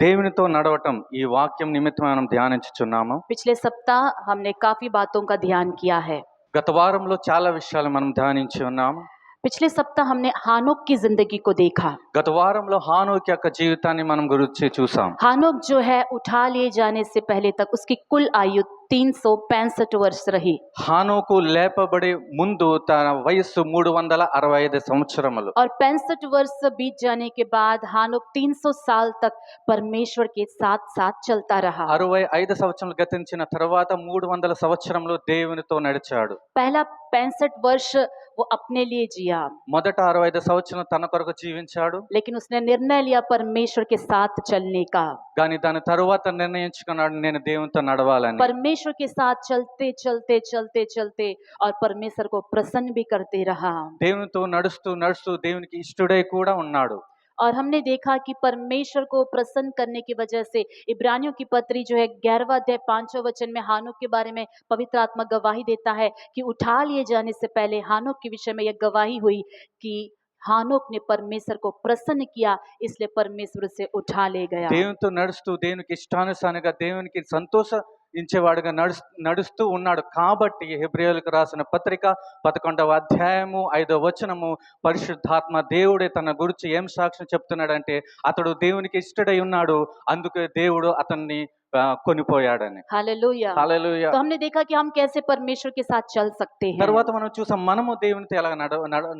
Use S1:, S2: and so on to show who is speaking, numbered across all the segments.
S1: దేవునితో నడవటం ఈ వాక్యం నిమిత్తం మనం ధ్యానించుచున్నాము.
S2: पिछले सप्ताह हमने काफी बातों का ध्यान किया है।
S1: గత వారంలో చాలా విషయాలు మనం ధ్యానించి ఉన్నాము.
S2: पिछले सप्ताह हमने हानोक की जिंदगी को देखा।
S1: గత వారంలో హానోకు యొక్క జీవితాన్ని మనం గురించి చూసాం.
S2: हानोक जो है उठा लिए जाने से पहले तक उसकी कुल आयु 365 वर्ष रही।
S1: హానోకు లేపబడి ముందు తన వయస్సు 365 సంవత్సరములు.
S2: और 65 वर्ष बीत जाने के बाद हानोक 300 साल तक परमेश्वर के साथ साथ चलता रहा।
S1: 65 సంవత్సరాలు గతించిన తర్వాత 300 సంవత్సరములు దేవునితో నడిచాడు.
S2: पहला 65 वर्ष वो अपने लिए जिया,
S1: మొదట 65 సంవత్సరాలు తన కొరకు జీవించాడు.
S2: लेकिन उसने निर्णय लिया परमेश्वर के साथ चलने का।
S1: కానీ దాని తరువాత నిర్ణయించుకున్నాడు నేను దేవునితో నడవాలని.
S2: परमेश्वर के साथ चलते चलते चलते चलते और परमेश्वर को प्रसन्न भी करते रहा।
S1: దేవునితో నడుస్తూ నడుస్తూ దేవునికి ఇష్టడై కూడా ఉన్నాడు.
S2: और हमने देखा कि परमेश्वर को प्रसन्न करने की वजह से इब्रानियों की पत्री जो है 11वां अध्याय 5वां वचन में हानोक के बारे में पवित्र आत्मा गवाही देता है कि उठा लिए जाने से पहले हानोक के विषय में यह गवाही हुई कि हानोक ने परमेश्वर को प्रसन्न किया, इसलिए परमेश्वर उसे उठा ले गया।
S1: దేవునితో నడుస్తూ దేవునికి ఇష్టానుసారంగా దేవునికి సంతోషించేవాడుగా నడుస్తూ ఉన్నాడు కాబట్టి హెబ్రీయులకు రాసిన పత్రిక 11వ అధ్యాయము 5వ వచనము పరిశుద్ధాత్మ దేవుడే తన గురించి ఏం సాక్ష్యం చెప్తున్నాడంటే అతడు దేవునికి ఇష్టడై ఉన్నాడు, అందుకే దేవుడు అతన్ని కొనిపోయాడని.
S2: हालेलुया।
S1: హల్లెలూయా.
S2: तो हमने देखा कि हम कैसे परमेश्वर के साथ चल सकते हैं।
S1: తర్వాత మనం చూసాం మనము దేవునితో ఎలా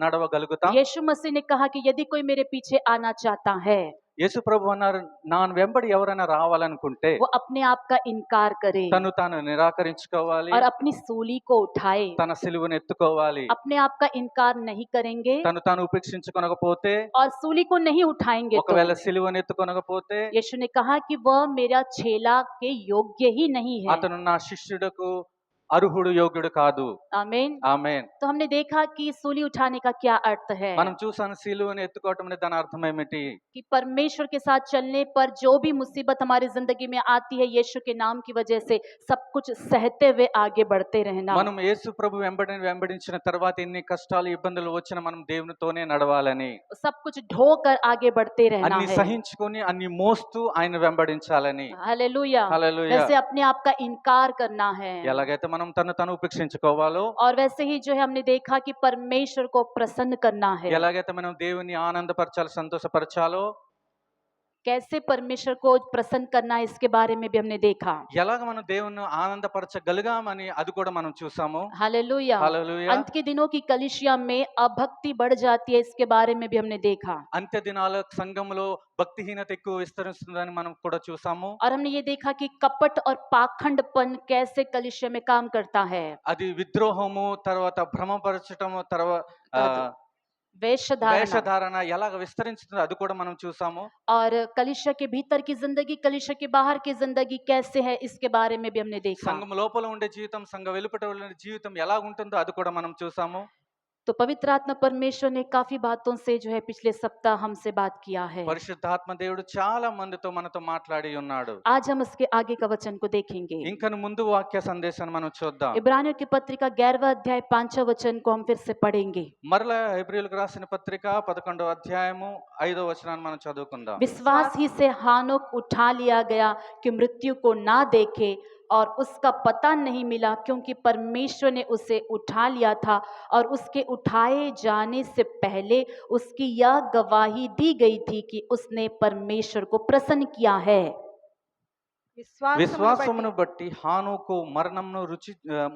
S1: నడవగలుగుతాం.
S2: यीशु मसीह ने कहा कि यदि कोई मेरे पीछे आना चाहता है
S1: యేసు ప్రభు అన్నారు నా వెంబడి ఎవరైనా రావాలనుకుంటే
S2: वो अपने आप का इनकार करे
S1: తను తాను నిరాకరించుకోవాలి,
S2: और अपनी सूली को उठाए।
S1: తన సిలువను ఎత్తుకోవాలి.
S2: अपने आप का इनकार नहीं करेंगे
S1: తను తాను ఉపేక్షించుకొనకపోతే
S2: और सूली को नहीं उठाएंगे तो
S1: ఒకవేళ సిలువను ఎత్తుకొనకపోతే
S2: यीशु ने कहा कि वह मेरा चेला के योग्य ही नहीं है।
S1: అతను నా శిష్యుడకు అర్హుడు యోగ్యుడు కాదు.
S2: आमीन।
S1: ఆమేన్.
S2: तो हमने देखा कि सूली उठाने का क्या अर्थ है,
S1: మనం చూసాను సిలువను ఎత్తుకోవటం అనే దాని అర్థం ఏమిటి.
S2: कि परमेश्वर के साथ चलने पर जो भी मुसीबत हमारी जिंदगी में आती है यीशु के नाम की वजह से सब कुछ सहते हुए आगे बढ़ते रहना।
S1: మనం యేసు ప్రభు వెంబడించిన తర్వాత ఎన్ని కష్టాలు ఇబ్బందులు వచ్చినా మనం దేవునితోనే నడవాలని,
S2: सब कुछ ढोकर आगे बढ़ते रहना
S1: అన్ని
S2: है।
S1: సహించుకొని అన్ని మోస్తూ ఆయన వెంబడించాలని.
S2: हालेलुया।
S1: హల్లెలూయా.
S2: वैसे अपने आप का इनकार करना है
S1: ఎలాగైతే మనం తను ఉపేక్షించుకోవాలో,
S2: और वैसे ही जो है हमने देखा कि परमेश्वर को प्रसन्न करना है।
S1: ఎలాగైతే మనం దేవుని ఆనందపరచాలి, సంతోషపరచాలో,
S2: कैसे परमेश्वर को प्रसन्न करना है इसके बारे में भी हमने देखा।
S1: ఎలాగ మనం దేవుని ఆనందపరచగలిగామని అది కూడా మనం చూసాము.
S2: हालेलुया।
S1: హల్లెలూయా.
S2: अंत के दिनों की कलीसिया में अभक्ति बढ़ जाती है, इसके बारे में भी हमने देखा।
S1: అంత్య దినాల సంఘములో భక్తిహీనత ఎక్కువ విస్తరిస్తుందని మనం కూడా చూసాము.
S2: और हमने ये देखा कि कपट और पाखंडपन कैसे कलीसिया में काम करता है।
S1: అది విద్రోహము, తర్వాత భ్రమపరచటము, తర్వాత వేషధారణ ఎలాగ విస్తరించుతుందో అది కూడా మనం చూసాము.
S2: और कलीसिया के भीतर की जिंदगी कलीसिया के बाहर की जिंदगी कैसे है इसके बारे में भी हमने देखा।
S1: సంఘం లోపల ఉండే జీవితం, సంఘ వెలుపట ఉండే జీవితం ఎలా ఉంటుందో అది కూడా మనం చూసాము.
S2: तो पवित्र आत्मा परमेश्वर ने काफी बातों से जो है पिछले सप्ताह हमसे बात किया है।
S1: పరిశుద్ధాత్మ దేవుడు చాలా మందితో మనతో మాట్లాడి ఉన్నాడు.
S2: आज हम उसके आगे का वचन को देखेंगे।
S1: ఇంకా ముందు వాక్య సందేశాన్ని మనం చూద్దాం.
S2: इब्रानियों की पत्रिका 11वां अध्याय 5वां वचन को हम फिर से पढ़ेंगे।
S1: మరలా హెబ్రీయులకు రాసిన పత్రిక 11వ అధ్యాయము 5వ వచనాన్ని మనం చదువుకుందాం.
S2: विश्वास ही से हानोक उठा लिया गया कि मृत्यु को ना देखे और उसका पता नहीं मिला, क्योंकि परमेश्वर ने उसे उठा लिया था और उसके उठाए जाने से पहले उसकी यह गवाही दी गई थी कि उसने परमेश्वर को प्रसन्न किया है।
S1: విశ్వాసమును బట్టి హానోకు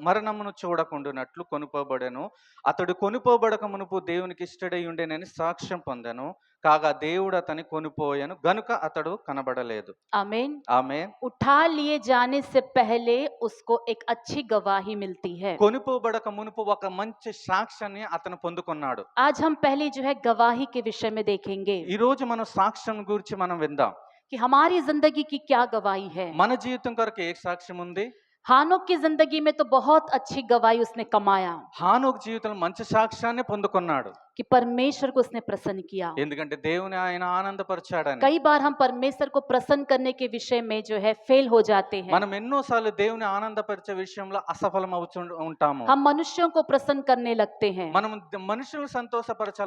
S1: మరణమును చూడకుండానట్లు కొనుపోబడెను. అతడు కొనుపోబడక మునుపు దేవునికి ఇష్టడై ఉండేనని సాక్ష్యం పొందెను. కాగా దేవుడు అతని కొనుపోయెను గనుక అతడు కనబడలేదు.
S2: आमीन।
S1: ఆమేన్.
S2: उठा लिए जाने से पहले उसको एक अच्छी गवाही मिलती है।
S1: కొనుపోబడక మునుపు ఒక మంచి సాక్ష్యాన్ని అతను పొందుకున్నాడు.
S2: आज हम पहले जो है गवाही के विषय में देखेंगे
S1: ఈ రోజు మనం సాక్ష్యం గురించి మనం విందాం.
S2: कि हमारी जिंदगी की क्या गवाही है।
S1: మన జీవితం కొరకు ఏ సాక్ష్యం ఉంది?
S2: हानोक की जिंदगी में तो बहुत अच्छी गवाही उसने कमाया।
S1: హానోకు జీవితంలో మంచి సాక్ష్యాన్ని పొందుకున్నాడు.
S2: कि परमेश्वर को उसने प्रसन्न किया।
S1: ఎందుకంటే దేవుని ఆయన ఆనందపరిచాడని.
S2: कई बार हम परमेश्वर को प्रसन्न करने के विषय में जो है फेल हो जाते हैं।
S1: మనం ఎన్నోసార్లు దేవుని ఆనందపరిచే విషయంలో అసఫలం అవుతూ ఉంటాము.
S2: हम मनुष्यों को प्रसन्न करने लगते हैं,
S1: మనం మనుషులను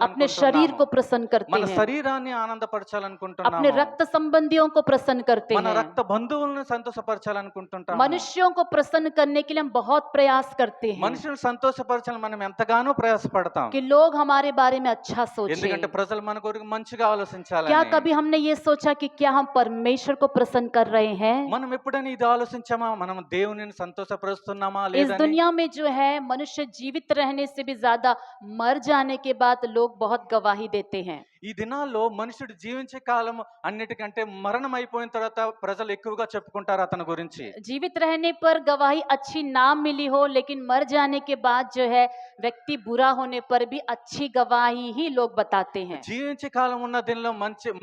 S2: अपने शरीर
S1: సంతోషపరచాలనుకుంటున్నాము.
S2: को प्रसन्न करते
S1: మన
S2: हैं,
S1: శరీరాన్ని
S2: अपने
S1: ఆనందపరచాలనుకుంటున్నాము.
S2: रक्त संबंधियों को प्रसन्न करते
S1: మన
S2: हैं।
S1: రక్త బంధువులను సంతోషపరచాలనుకుంటుంటాము.
S2: मनुष्यों को प्रसन्न करने के लिए हम बहुत प्रयास करते हैं
S1: మనుషులను సంతోషపరచాలని మనం ఎంతగానో ప్రయాసపడతాం.
S2: कि लोग हमारे बारे में अच्छा सोचें।
S1: ఎందుకంటే ప్రజలు మన కొరకు మంచిగా
S2: क्या
S1: ఆలోచించాలని.
S2: कभी हमने ये सोचा कि क्या हम परमेश्वर को प्रसन्न कर रहे हैं?
S1: మనం ఎప్పుడైనా ఇది ఆలోచించామా, మనం దేవునిని సంతోషపరుస్తున్నామా
S2: इस
S1: లేదని?
S2: दुनिया में जो है मनुष्य जीवित रहने से भी ज्यादा मर जाने के बाद लोग बहुत गवाही देते हैं।
S1: ఈ దినాల్లో మనుషుడు జీవించే కాలం అన్నిటికంటే మరణం అయిపోయిన తర్వాత ప్రజలు ఎక్కువగా చెప్పుకుంటారు అతని గురించి.
S2: जीवित रहने पर गवाही अच्छी ना मिली हो, लेकिन मर जाने के बाद जो है व्यक्ति बुरा होने पर भी अच्छी गवाही ही लोग बताते हैं।
S1: జీవించే కాలం ఉన్న దీనిలో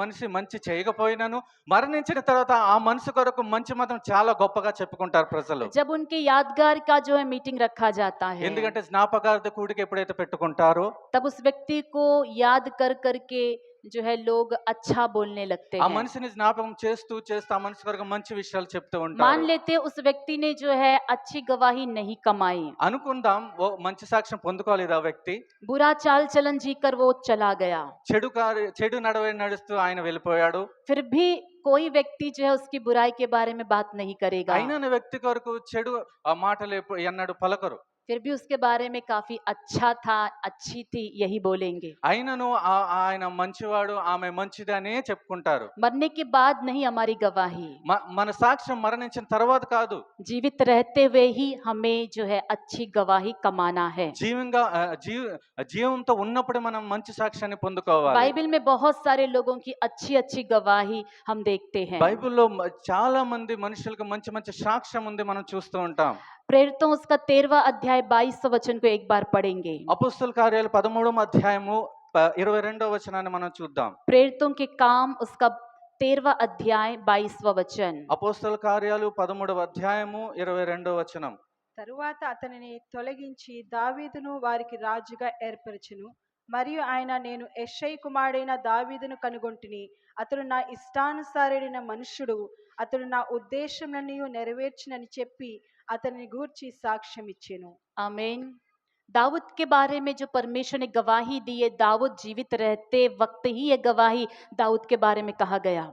S1: మనిషి మంచి చేయకపోయినాను మరణించిన తర్వాత ఆ మనిషి కొరకు మంచి మాత్రం చాలా గొప్పగా చెప్పుకుంటారు ప్రజలు.
S2: जब उनके यादगार का जो है मीटिंग रखा जाता है,
S1: ఎందుకంటే జ్ఞాపకార్థ కూడిక ఎప్పుడైతే పెట్టుకుంటారో
S2: तब उस व्यक्ति को याद कर करके जो है लोग अच्छा बोलने लगते
S1: ఆ
S2: हैं।
S1: మనిషిని జ్ఞాపకం చేస్తూ చేస్తూ ఆ మనిషి కొరకు మంచి విషయాలు చెప్తూ
S2: मान
S1: ఉంటారు.
S2: लेते उस व्यक्ति ने जो है अच्छी गवाही नहीं कमाई,
S1: అనుకుందాం ఓ మంచి సాక్ష్యం పొందుకోలేదు ఆ వ్యక్తి.
S2: बुरा चाल चलन जीकर वो चला गया,
S1: చెడు నడవడి నడుస్తూ ఆయన వెళ్ళిపోయాడు.
S2: फिर भी कोई व्यक्ति जो है उसकी बुराई के बारे में बात नहीं करेगा,
S1: అయినా వ్యక్తి కొరకు చెడు ఆ మాటలు ఎన్నడూ పలకరు.
S2: फिर भी उसके बारे में काफी अच्छा था, अच्छी थी, यही बोलेंगे।
S1: అయినను ఆయన మంచివాడు ఆమె మంచిదనే చెప్పుకుంటారు.
S2: मरने के बाद नहीं हमारी गवाही,
S1: మన సాక్ష్యం మరణించిన తర్వాత కాదు,
S2: जीवित रहते हुए ही हमें जो है अच्छी गवाही कमाना है।
S1: జీవంతో ఉన్నప్పుడు మనం మంచి సాక్ష్యాన్ని పొందుకోవాలి.
S2: बाइबल में बहुत सारे लोगों की अच्छी अच्छी गवाही हम देखते हैं।
S1: బైబిల్లో చాలా మంది మనుషులకు మంచి మంచి సాక్ష్యం ఉంది, మనం చూస్తూ ఉంటాం.
S2: प्रेरितों उसका 13वां अध्याय 22 वचन को एक बार पढ़ेंगे।
S1: అపోస్తల కార్యాలు 13వ అధ్యాయము 22వ వచనాన్ని మనం చూద్దాం.
S2: प्रेरितों के काम उसका 13वां अध्याय 22वां वचन।
S1: అపోస్తల కార్యాలు 13వ అధ్యాయము 22వ వచనం.
S3: తరువాత అతనిని తొలగించి దావీదును వారికి రాజుగా ఏర్పరచును. మరియు ఆయన, నేను యెష్షయి కుమారుడైన దావీదును కనుగొంటిని, అతడు నా ఇష్టానుసారుడైన మనుష్యుడు, అతడు నా ఉద్దేశములన్నీ నెరవేర్చునని చెప్పి అతనిని గూర్చి సాక్ష్యం ఇచ్చెను.
S2: आमीन। दाऊद के बारे में जो परमेश्वर ने गवाही दी है, दाऊद जीवित रहते वक्त ही ये गवाही दाऊद के बारे में कहा गया।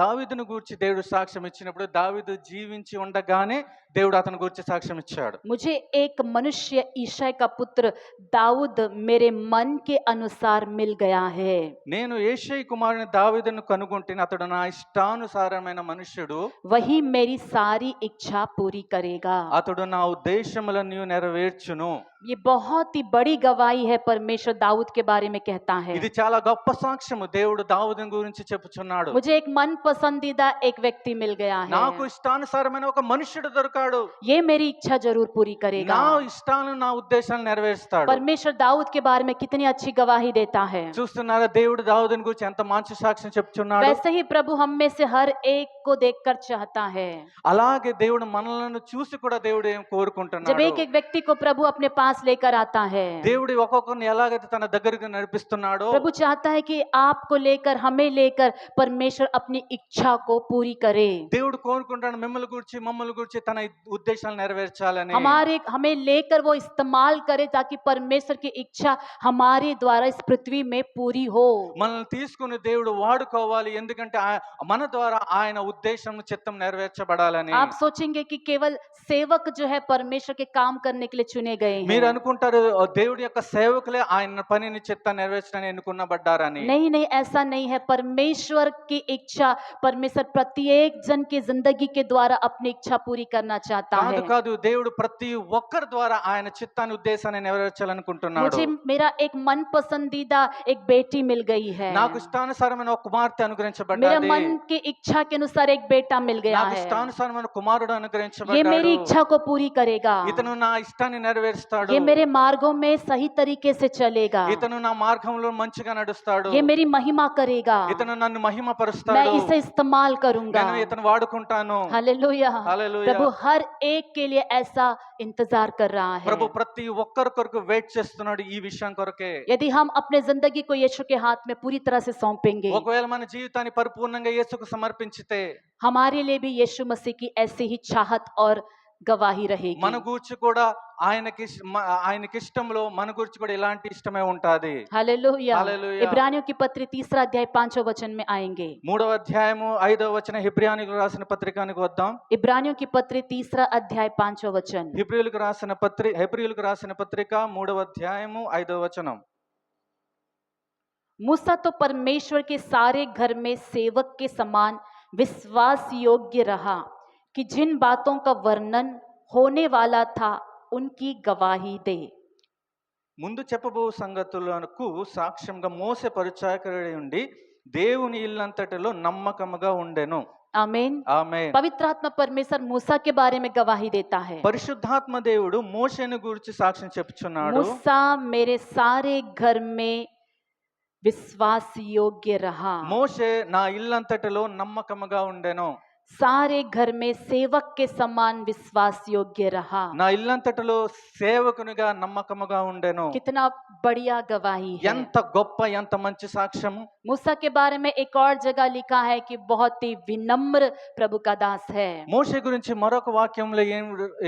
S1: దావీదును గూర్చి దేవుడు సాక్ష్యం ఇచ్చినప్పుడు దావీదు జీవించి ఉండగానే దేవుడు అతని గురించి సాక్ష్యం ఇచ్చాడు.
S2: मुझे एक मनुष्य ईशाय का पुत्र दाऊद मेरे मन के अनुसार मिल गया है।
S1: నేను యేషయి కుమారుని దావీదును కనుగొంటిని, అతడు నా ఇష్టానుసారమైన మనుష్యుడు,
S2: वही मेरी सारी इच्छा पूरी करेगा।
S1: అతడు నా ఉద్దేశములను నెరవేర్చును.
S2: ये बहुत ही बड़ी गवाही है, परमेश्वर दाऊद के बारे में कहता है।
S1: ఇది చాలా గొప్ప సాక్ష్యము, దేవుడు దావీదు గురించి చెప్పుచున్నాడు.
S2: मुझे एक मन पसंदीदा एक व्यक्ति मिल गया है,
S1: నాకు ఇష్టానుసారమైన ఒక మనుష్యుడు దొరికాడు,
S2: ये मेरी इच्छा जरूर पूरी करेगा।
S1: నా ఇష్టాలను నా ఉద్దేశాలను నెరవేరుస్తాడు.
S2: परमेश्वर दाऊद के बारे में कितनी अच्छी गवाही देता है।
S1: చూస్తున్నారా దేవుడు దావీదుని గురించి ఎంత మంచి సాక్ష్యం చెప్తున్నాడు.
S2: वैसे ही प्रभु हम में से हर एक को देखकर चाहता है।
S1: అలాగే దేవుడు మనలను చూసి కూడా దేవుడు ఏం
S2: जब
S1: కోరుకుంటున్నాడు.
S2: एक एक व्यक्ति को प्रभु अपने पास लेकर आता है,
S1: దేవుడు ఒక్కొక్కరిని ఎలాగైతే తన దగ్గరికి నడిపిస్తున్నాడో
S2: प्रभु चाहता है कि आपको लेकर, हमें लेकर परमेश्वर अपनी इच्छा को पूरी करे।
S1: దేవుడు కోరుకుంటాడు మిమ్మల్ని గురించి మమ్మల్ని గురించి తన ఉద్దేశాలు నెరవేర్చాలని.
S2: हमें लेकर वो इस्तेमाल करे ताकि परमेश्वर की इच्छा हमारे द्वारा इस पृथ्वी में पूरी हो।
S1: మనల్ని తీసుకుని దేవుడు వాడుకోవాలి, ఎందుకంటే మన ద్వారా ఆయన ఉద్దేశం చిత్తం నెరవేర్చబడాలని.
S2: आप सोचेंगे कि केवल सेवक जो है परमेश्वर के काम करने के लिए चुने गए हैं।
S1: మీరు అనుకుంటారు దేవుడి యొక్క సేవకులే ఆయన పనిని చిత్తం నెరవేర్చడానికి ఎన్నుకున్నబడ్డారని.
S2: नहीं नहीं, ऐसा नहीं है। परमेश्वर की इच्छा, परमेश्वर प्रत्येक जन की जिंदगी के द्वारा अपनी इच्छा पूरी करना चाहता है।
S1: కాదు దేవుడు ప్రతి ఒక్కరి ద్వారా ఆయన చిత్తాన్ని ఉద్దేశాన్ని నెరవేర్చాలనుకుంటున్నాడు.
S2: मुझे मेरा एक मन पसंदीदा एक बेटी मिल गई है,
S1: నాకు ఇష్టానుసారమైన ఒక కుమార్తె
S2: मेरा
S1: అనుగ్రహించబడ్డాది.
S2: मन की इच्छा के अनुसार एक बेटा मिल गया
S1: నాకు
S2: है।
S1: ఇష్టానుసారమైన కుమారుడు
S2: ये
S1: అనుగ్రహించబడ్డాడు.
S2: मेरी इच्छा को पूरी करेगा,
S1: ఇతను నా ఇష్టాన్ని నెరవేరుస్తాడు.
S2: ये मेरे मार्गों में सही तरीके से चलेगा,
S1: ఇతను నా మార్గంలో మంచిగా నడుస్తాడు.
S2: ये मेरी महिमा करेगा,
S1: ఇతను నన్ను
S2: मैं
S1: మహిమపరుస్తాడు.
S2: इसे इस्तेमाल करूंगा।
S1: నేను ఇతను వాడుకుంటాను.
S2: हालेलुया।
S1: हालेलुया।
S2: प्रभु हर एक के लिए ऐसा इंतजार कर रहा है।
S1: ప్రభు ప్రతి ఒక్కరి కొరకు వెయిట్ చేస్తున్నాడు ఈ విషయం కొరకే.
S2: यदि हम अपने जिंदगी को यीशु के हाथ में पूरी तरह से सौंपेंगे,
S1: ఒకవేళ మన జీవితాన్ని పరిపూర్ణంగా యేసుకు సమర్పించితే
S2: हमारे लिए भी यीशु मसीह की ऐसी ही चाहत और गवाही रहेगी।
S1: మన గురించి కూడా ఆయనకి ఇష్టంలో మన గురించి కూడా ఇలాంటి ఇష్టమే ఉంటాది.
S2: हालेलुया।
S1: हालेलुया।
S2: इब्रानियों की पत्री 3 अध्याय 5 वचन में आएंगे।
S1: 3వ అధ్యాయము 5వ వచనం హెబ్రీయులకు రాసిన పత్రికానికి వద్దాం.
S2: इब्रानियों की पत्री 3 अध्याय 5 वचन।
S1: హెబ్రీయులకు రాసిన పత్రిక 3వ అధ్యాయము 5వ వచనం.
S2: मूसा तो परमेश्वर के सारे घर में सेवक के समान विश्वास योग्य रहा कि जिन बातों का वर्णन होने वाला था उनकी गवाही दे।
S1: ముందు చెప్పబో సంగతులకు సాక్ష్యంగా మోసే పరిచారకుడై ఉండి దేవుని ఇల్లంతటిలో నమ్మకముగా ఉండెను.
S2: आमीन।
S1: ఆమేన్.
S2: पवित्र आत्मा परमेश्वर मूसा के बारे में गवाही देता है।
S1: పరిశుద్ధాత్మ దేవుడు మోషేను గురించి సాక్ష్యం చెప్పుచున్నాడు.
S2: मूसा मेरे सारे घर में विश्वास योग्य रहा।
S1: మోషే నా ఇల్లంతటిలో నమ్మకముగా ఉండెను.
S2: सारे घर में सेवक के समान विश्वास योग्य रहा।
S1: నా ఇల్లంతటిలో సేవకునిగా నమ్మకముగా ఉండెను.
S2: कितना बढ़िया गवाही है।
S1: ఎంత గొప్ప ఎంత మంచి సాక్ష్యము.
S2: मूसा के बारे में एक और जगह लिखा है कि बहुत ही विनम्र प्रभु का दास है।
S1: మోషే గురించి మరొక వాక్యంలో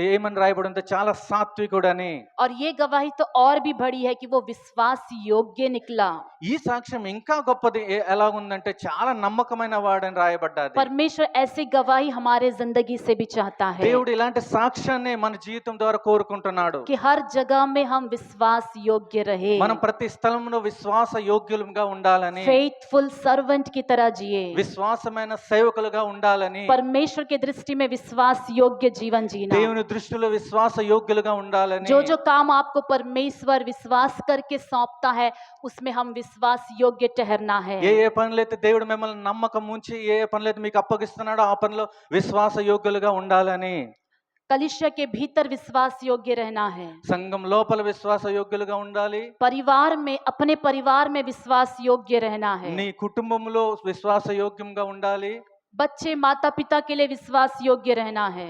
S1: ఏమని రాయబడిందో చాలా సాత్వికుడని.
S2: और ये गवाही तो और भी बड़ी है कि वो विश्वास योग्य निकला।
S1: ఈ సాక్ష్యం ఇంకా గొప్పది ఎలా ఉందంటే చాలా నమ్మకమైన వాడని రాయబడ్డది.
S2: परमेश्वर ऐसी गवाही हमारे जिंदगी से भी चाहता है
S1: దేవుడు ఇలాంటి సాక్ష్యాన్ని మన జీవితం ద్వారా కోరుకుంటున్నాడు.
S2: कि हर जगह में हम विश्वास योग्य रहे,
S1: మనం ప్రతి స్థలంలో విశ్వాస యోగ్యులుగా ఉండాలని,
S2: फेथफुल सर्वेंट की तरह जिए,
S1: విశ్వాసమైన సేవకులుగా ఉండాలని,
S2: परमेश्वर की दृष्टि में विश्वास योग्य जीवन जीना।
S1: దేవుని దృష్టిలో విశ్వాస యోగ్యులుగా ఉండాలని,
S2: जो जो काम आपको परमेश्वर विश्वास करके सौंपता है उसमें हम विश्वास योग्य ठहरना है।
S1: ఏ ఏ పనులైతే దేవుడు మిమ్మల్ని నమ్మకం ఉంచి ఏ ఏ పనులైతే మీకు అప్పగిస్తున్నాడో ఆ పనిలో విశ్వాస యోగ్యులుగా ఉండాలని,
S2: कलीसिया के भीतर विश्वास योग्य रहना है,
S1: సంఘం లోపల విశ్వాస యోగ్యులుగా ఉండాలి,
S2: परिवार में अपने परिवार में विश्वास योग्य रहना है,
S1: నీ కుటుంబంలో విశ్వాస యోగ్యంగా ఉండాలి,
S2: बच्चे माता पिता के लिए विश्वास योग्य रहना है,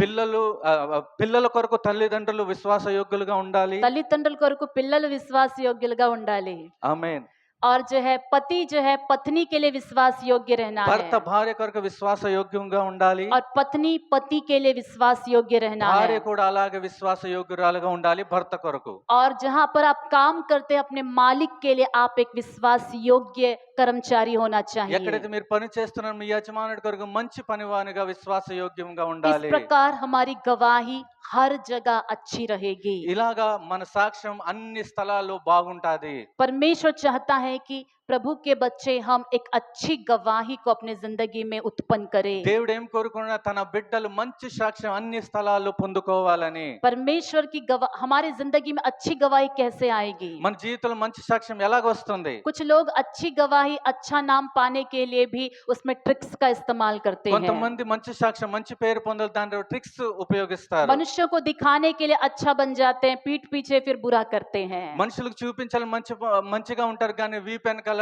S1: పిల్లల కొరకు తల్లిదండ్రులు విశ్వాస యోగ్యులుగా ఉండాలి.
S2: తల్లిదండ్రుల కొరకు పిల్లలు విశ్వాస యోగ్యులుగా ఉండాలి।
S1: ఆమేన్.
S2: और जो है पति जो है पत्नी के लिए विश्वास योग्य रहना
S1: భర్త
S2: है,
S1: భార్య కొరకు విశ్వాస యోగ్యంగా ఉండాలి,
S2: और पत्नी पति के लिए विश्वास योग्य रहना
S1: భార్య
S2: है।
S1: కూడా అలాగే విశ్వాస యోగ్యురాలుగా ఉండాలి భర్త కొరకు.
S2: और जहां पर आप काम करते हैं अपने मालिक के लिए आप एक विश्वास योग्य कर्मचारी होना चाहिए।
S1: ఎక్కడైతే మీరు పని చేస్తున్నారో మీ యజమానుడి కొరకు మంచి పనివానిగా విశ్వాస యోగ్యంగా
S2: इस
S1: ఉండాలి.
S2: प्रकार हमारी गवाही हर जगह अच्छी रहेगी।
S1: ఇలాగా మన సాక్ష్యం అన్ని స్థలాల్లో బాగుంటాది.
S2: परमेश्वर चाहता है कि प्रभु के बच्चे हम एक अच्छी गवाही को अपने जिंदगी में उत्पन्न करें।
S1: దేవుడు ఏం కోరుకున్నా తన బిడ్డలు మంచి సాక్ష్యం అన్ని స్థలాల్లో పొందుకోవాలని.
S2: परमेश्वर की हमारी जिंदगी में अच्छी गवाही कैसे आएगी?
S1: మన జీవితంలో మంచి సాక్ష్యం ఎలాగ వస్తుంది?
S2: कुछ लोग अच्छी गवाही अच्छा नाम पाने के लिए भी उसमें ट्रिक्स का इस्तेमाल करते हैं।
S1: కొంతమంది మంచి సాక్ష్యం మంచి పేరు పొందాలి దాంట్లో ట్రిక్స్ ఉపయోగిస్తారు.
S2: मनुष्यों को दिखाने के लिए अच्छा बन जाते हैं, पीठ पीछे फिर बुरा करते हैं।
S1: మనుషులకు చూపించాలి మంచిగా ఉంటారు కానీ వీపు వెనకాల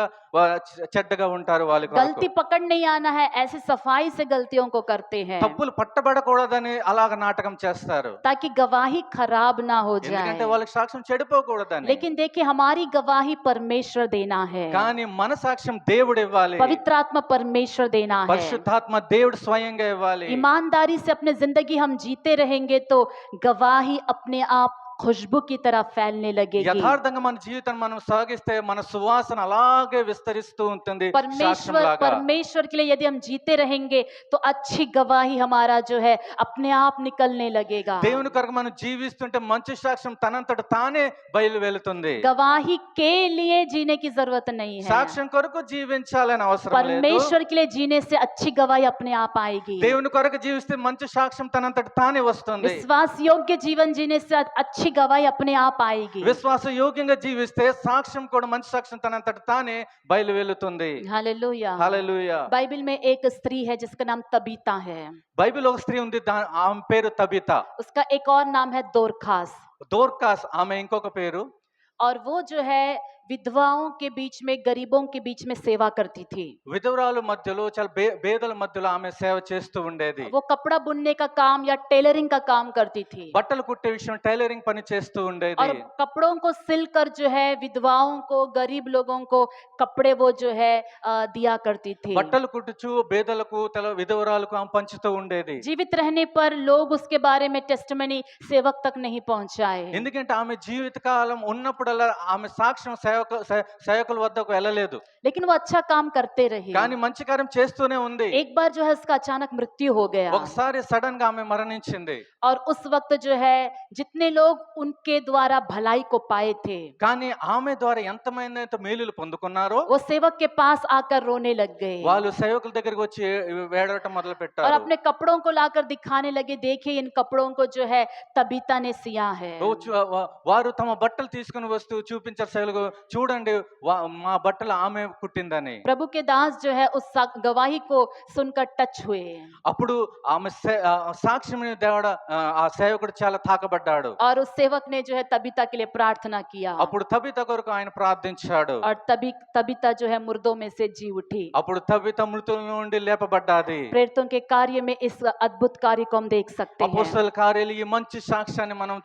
S1: చెడ్డగా ఉంటారు. వాళ్ళకి
S2: गलती पकड़ नहीं आना है ऐसी सफाई से गलतियों को करते हैं
S1: తప్పులు పట్టబడకూడదని అలాగ నాటకం చేస్తారు.
S2: ताकि गवाही खराब ना हो
S1: ఎందుకంటే
S2: जाए।
S1: వాళ్ళకి సాక్ష్యం చెడిపోకూడదని.
S2: लेकिन देखिए हमारी गवाही परमेश्वर देना है,
S1: కానీ మన సాక్ష్యం దేవుడు ఇవ్వాలి.
S2: पवित्र आत्मा परमेश्वर देना है।
S1: పరిశుద్ధాత్మ దేవుడు స్వయంగా ఇవ్వాలి.
S2: ईमानदारी से अपने जिंदगी हम जीते रहेंगे तो गवाही अपने आप खुशबू की तरह फैलने लगेगी।
S1: యథార్థంగా మన జీవితం మనం సాగిస్తే మన సువాసన అలాగే విస్తరిస్తూ ఉంటుంది
S2: परमेश्वर
S1: సాక్ష్యంలాగా.
S2: परमेश्वर के लिए यदि हम जीते रहेंगे तो अच्छी गवाही हमारा जो है अपने आप निकलने लगेगा।
S1: దేవుని కొరకు మనం జీవిస్తుంటే మంచి సాక్ష్యం తనంతట తానే బయలు వెళుతుంది.
S2: गवाही के लिए जीने की जरूरत नहीं है,
S1: సాక్ష్యం కొరకు జీవించాలని అవసరం లేదు.
S2: परमेश्वर के लिए जीने से अच्छी गवाही अपने आप आएगी।
S1: దేవుని కొరకు జీవిస్తే మంచి సాక్ష్యం తనంతట తానే వస్తుంది.
S2: विश्वास योग्य जीवन जीने से अच्छी गवाही अपने आप आएगी।
S1: విశ్వాస యోగ్యంగా జీవిస్తే సాక్ష్యం కూడా మంచి సాక్ష్యం తనంతట తానే బయలు వెళుతుంది.
S2: हालेलूया।
S1: హల్లెలూయా.
S2: बाइबल में एक स्त्री है जिसका नाम तबीता है,
S1: బైబిల్ ఒక స్త్రీ ఉంది ఆమె పేరు తబిత.
S2: उसका एक और नाम है दोरखास।
S1: దోర్కాస్ ఆమె ఇంకొక పేరు.
S2: और वो जो है विधवाओं के बीच में, गरीबों के बीच में सेवा करती थी।
S1: విధవరాలు మధ్యలో చాలా పేదల మధ్యలో ఆమె సేవ చేస్తూ ఉండేది.
S2: वो कपड़ा बुनने का काम या टेलरिंग का काम करती थी
S1: బట్టలు కుట్టే విషయం టైలరింగ్ పని చేస్తూ ఉండేది.
S2: और कपड़ों को सिलकर जो है विधवाओं को, गरीब लोगों को कपड़े वो जो है दिया करती थी।
S1: బట్టలు కుట్టుచు పేదలకు విధవరాలకు ఆమె పంచుతూ ఉండేది.
S2: जीवित रहने पर लोग उसके बारे में टेस्टमनी सेवक तक नहीं पहुंचाए,
S1: ఎందుకంటే ఆమె జీవిత కాలం ఉన్నప్పుడల్లా ఆమె సాక్ష్యం సేవకుల వద్దకు వెళ్ళలేదు.
S2: लेकिन वो अच्छा काम करते रहे।
S1: కానీ మంచి కార్యం చేస్తూనే ఉంది.
S2: एक बार जो है उसका अचानक मृत्यु हो गया
S1: ఒకసారి సడన్ గా ఆమె మరణించింది.
S2: और उस वक्त जो है जितने लोग उनके द्वारा भलाई को पाए थे
S1: కానీ ఆమె ద్వారా ఎంతమంది అయితే మేలులు పొందుకున్నారో
S2: वो सेवक के पास आकर रोने लग गए
S1: వాళ్ళు సేవకుల దగ్గరికి వచ్చి వేడటం మొదలు
S2: और
S1: పెట్టారు.
S2: अपने कपड़ों को लाकर दिखाने लगे, देखिए इन कपड़ों को जो है तबीता ने सिया है।
S1: వారు తమ బట్టలు తీసుకుని వస్తూ చూపించారు సేవలకు, చూడండి మా బట్టలు ఆమె కుట్టిందని.
S2: प्रभु के दास जो है उस गवाही को सुनकर टच हुए
S1: అప్పుడు ఆమె సాక్ష్యం దేవడ ఆ సేవకుడు చాలా తాకబడ్డాడు.
S2: और उस सेवक ने जो है तबीता के लिए प्रार्थना किया
S1: అప్పుడు తబిత కొరకు ఆయన ప్రార్థించాడు.
S2: और तभी तबीता जो है मुर्दों में से जी उठी।
S1: అప్పుడు తబిత మృతుల నుండి లేపబడ్డాది.
S2: प्रेरितों के कार्य में इस अद्भुत कार्य को हम देख सकते हैं।
S1: అపోస్తల కార్యాలు ఈ మంచి సాక్ష్యాన్ని మనం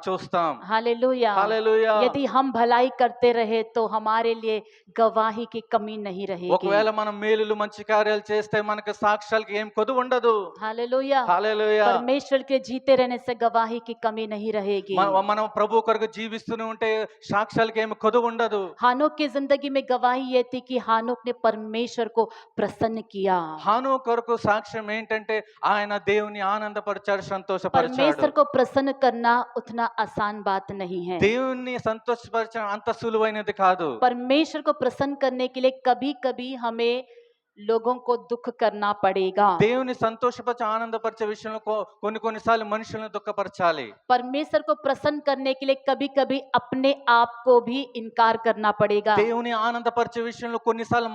S1: చూస్తాం.
S2: हालेलुया।
S1: హల్లెలూయా.
S2: यदि हम भलाई करते रहे तो हमारे लिए गवाही की कमी नहीं रहेगी।
S1: ఒకవేళ మనం మేలులు మంచి కార్యాలు చేస్తే మనకు సాక్ష్యాలకు ఏం కొదువు ఉండదు.
S2: हालेलुया।
S1: హల్లెలూయా.
S2: परमेश्वर के जीते रहने से गवाही की कमी नहीं रहेगी।
S1: మనం ప్రభు కొరకు జీవిస్తూనే ఉంటే సాక్ష్యాలకు ఏమి కొదువు ఉండదు.
S2: हानोक की जिंदगी में गवाही ये थी कि हानोक ने परमेश्वर को प्रसन्न किया।
S1: హానో కొరకు సాక్ష్యం ఏంటంటే ఆయన దేవుని ఆనందపరిచాడు, సంతోషపరిచాడు.
S2: परमेश्वर को प्रसन्न करना उतना आसान बात नहीं है।
S1: దేవుణ్ణి సంతోషపరచడం అంత సులువైనది కాదు.
S2: परमेश्वर को प्रसन्न करने के लिए कभी कभी हमें लोगों को दुख करना पड़ेगा।
S1: దేవుని సంతోషపరిచే ఆనందపరిచే విషయంలో కొన్నిసార్లు మనుషులను దుఃఖపరచాలి.
S2: परमेश्वर को प्रसन्न करने के लिए कभी कभी अपने आप को भी इनकार करना पड़ेगा।
S1: దేవుని ఆనందపరిచే విషయంలో కొన్నిసార్లు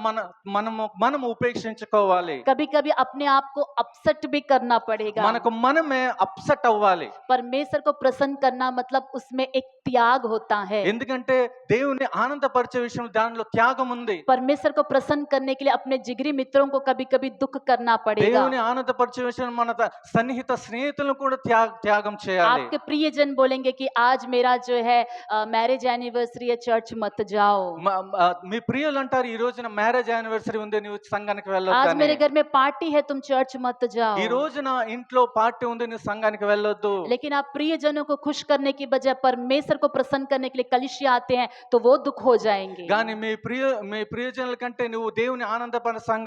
S1: మనము ఉపేక్షించుకోవాలి.
S2: कभी कभी अपने आप को अपसेट भी करना पड़ेगा।
S1: మనకు మనమే అప్సెట్ అవ్వాలి.
S2: परमेश्वर को प्रसन्न करना मतलब उसमें एक त्याग होता है।
S1: ఎందుకంటే దేవుని ఆనందపరిచే విషయం దానిలో త్యాగం ఉంది.
S2: परमेश्वर को प्रसन्न करने के लिए अपने जिगरी मित्रों को कभी कभी दुख करना पड़ेगा।
S1: దేవుని ఆనందపరిచే విషయం మన సన్నిహిత స్నేహితులను కూడా త్యాగం చేయాలి.
S2: आपके प्रियजन बोलेंगे कि आज मेरा जो है मैरिज एनिवर्सरी है, चर्च मत जाओ।
S1: మీ ప్రియులు అంటారు ఈ రోజున మ్యారేజ్ యానివర్సరీ ఉంది, నువ్వు సంఘానికి
S2: आज
S1: వెళ్ళొద్దని.
S2: मेरे घर में पार्टी है, तुम चर्च मत जाओ।
S1: ఈ రోజున ఇంట్లో పార్టీ ఉంది, నువ్వు సంఘానికి వెళ్ళొద్దు.
S2: लेकिन आप प्रियजनों को खुश करने की बजाय परमेश्वर को प्रसन्न करने के लिए कलिसिया आते हैं तो वो दुख हो जाएंगे।
S1: కానీ మీ ప్రియజనుల కంటే నువ్వు దేవుని ఆనందపరచాలని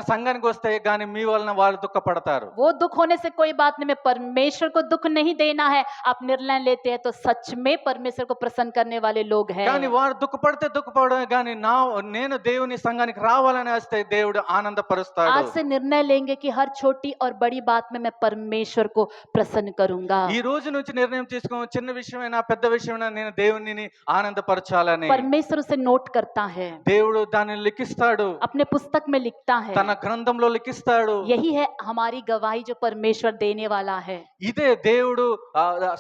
S1: సంఘానికి వస్తే గాని మీ వలన వాళ్ళు దుఃఖపడతారు.
S2: वो दुख होने से कोई बात नहीं, मैं परमेश्वर को दुख नहीं देना है आप निर्णय लेते हैं तो सच में परमेश्वर को प्रसन्न करने वाले लोग हैं।
S1: కానీ వారు దుఃఖపడితే దుఃఖపడమే గాని నేను దేవుని సంఘానికి రావాలని వస్తే దేవుడు ఆనందపరుస్తాడు.
S2: आज से निर्णय लेंगे कि हर छोटी और बड़ी बात में मैं परमेश्वर को प्रसन्न करूंगा।
S1: ఈ రోజు నుంచి నిర్ణయం తీసుకో, చిన్న విషయమైనా పెద్ద విషయమైనా నేను దేవునిని ఆనందపరచాలని.
S2: परमेश्वर उसे नोट करता है,
S1: దేవుడు దానిని లిఖిస్తాడు,
S2: अपने पुस्तक में लिखता है।
S1: తన గ్రంథంలో లిఖిస్తాడు.
S2: यही है हमारी गवाही जो परमेश्वर देने वाला है।
S1: ఇదే దేవుడు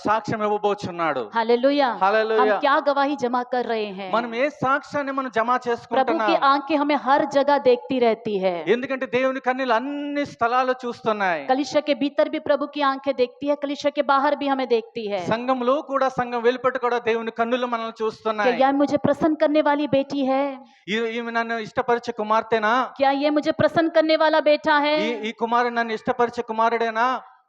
S1: సాక్ష్యం ఇవ్వబోచున్నాడు.
S2: हालेलुया।
S1: హల్లెలూయా.
S2: हम क्या गवाही जमा कर रहे हैं?
S1: మనం ఏ సాక్ష్యాన్ని మనం జమ
S2: प्रभु की
S1: చేసుకుంటున్నాం?
S2: आंखें हमें हर जगह देखती रहती है।
S1: ఎందుకంటే దేవుని కన్నులు అన్ని స్థలాలు చూస్తున్నాయి.
S2: कलीसिया के भीतर भी प्रभु की आंखें देखती है, कलीसिया के बाहर भी हमें देखती है।
S1: సంఘంలో కూడా సంఘం వెలుపట కూడా దేవుని కన్నులు మనల్ని
S2: क्या
S1: చూస్తున్నాయి.
S2: यह मुझे प्रसन्न करने वाली बेटी है?
S1: ఈమె నన్ను ఇష్టపరిచే కుమార్తెనా?
S2: क्या ये मुझे प्रसन्न करने वाला बेटा है?
S1: ఈ కుమారుడు నన్ను ఇష్టపరిచే కుమారుడేనా?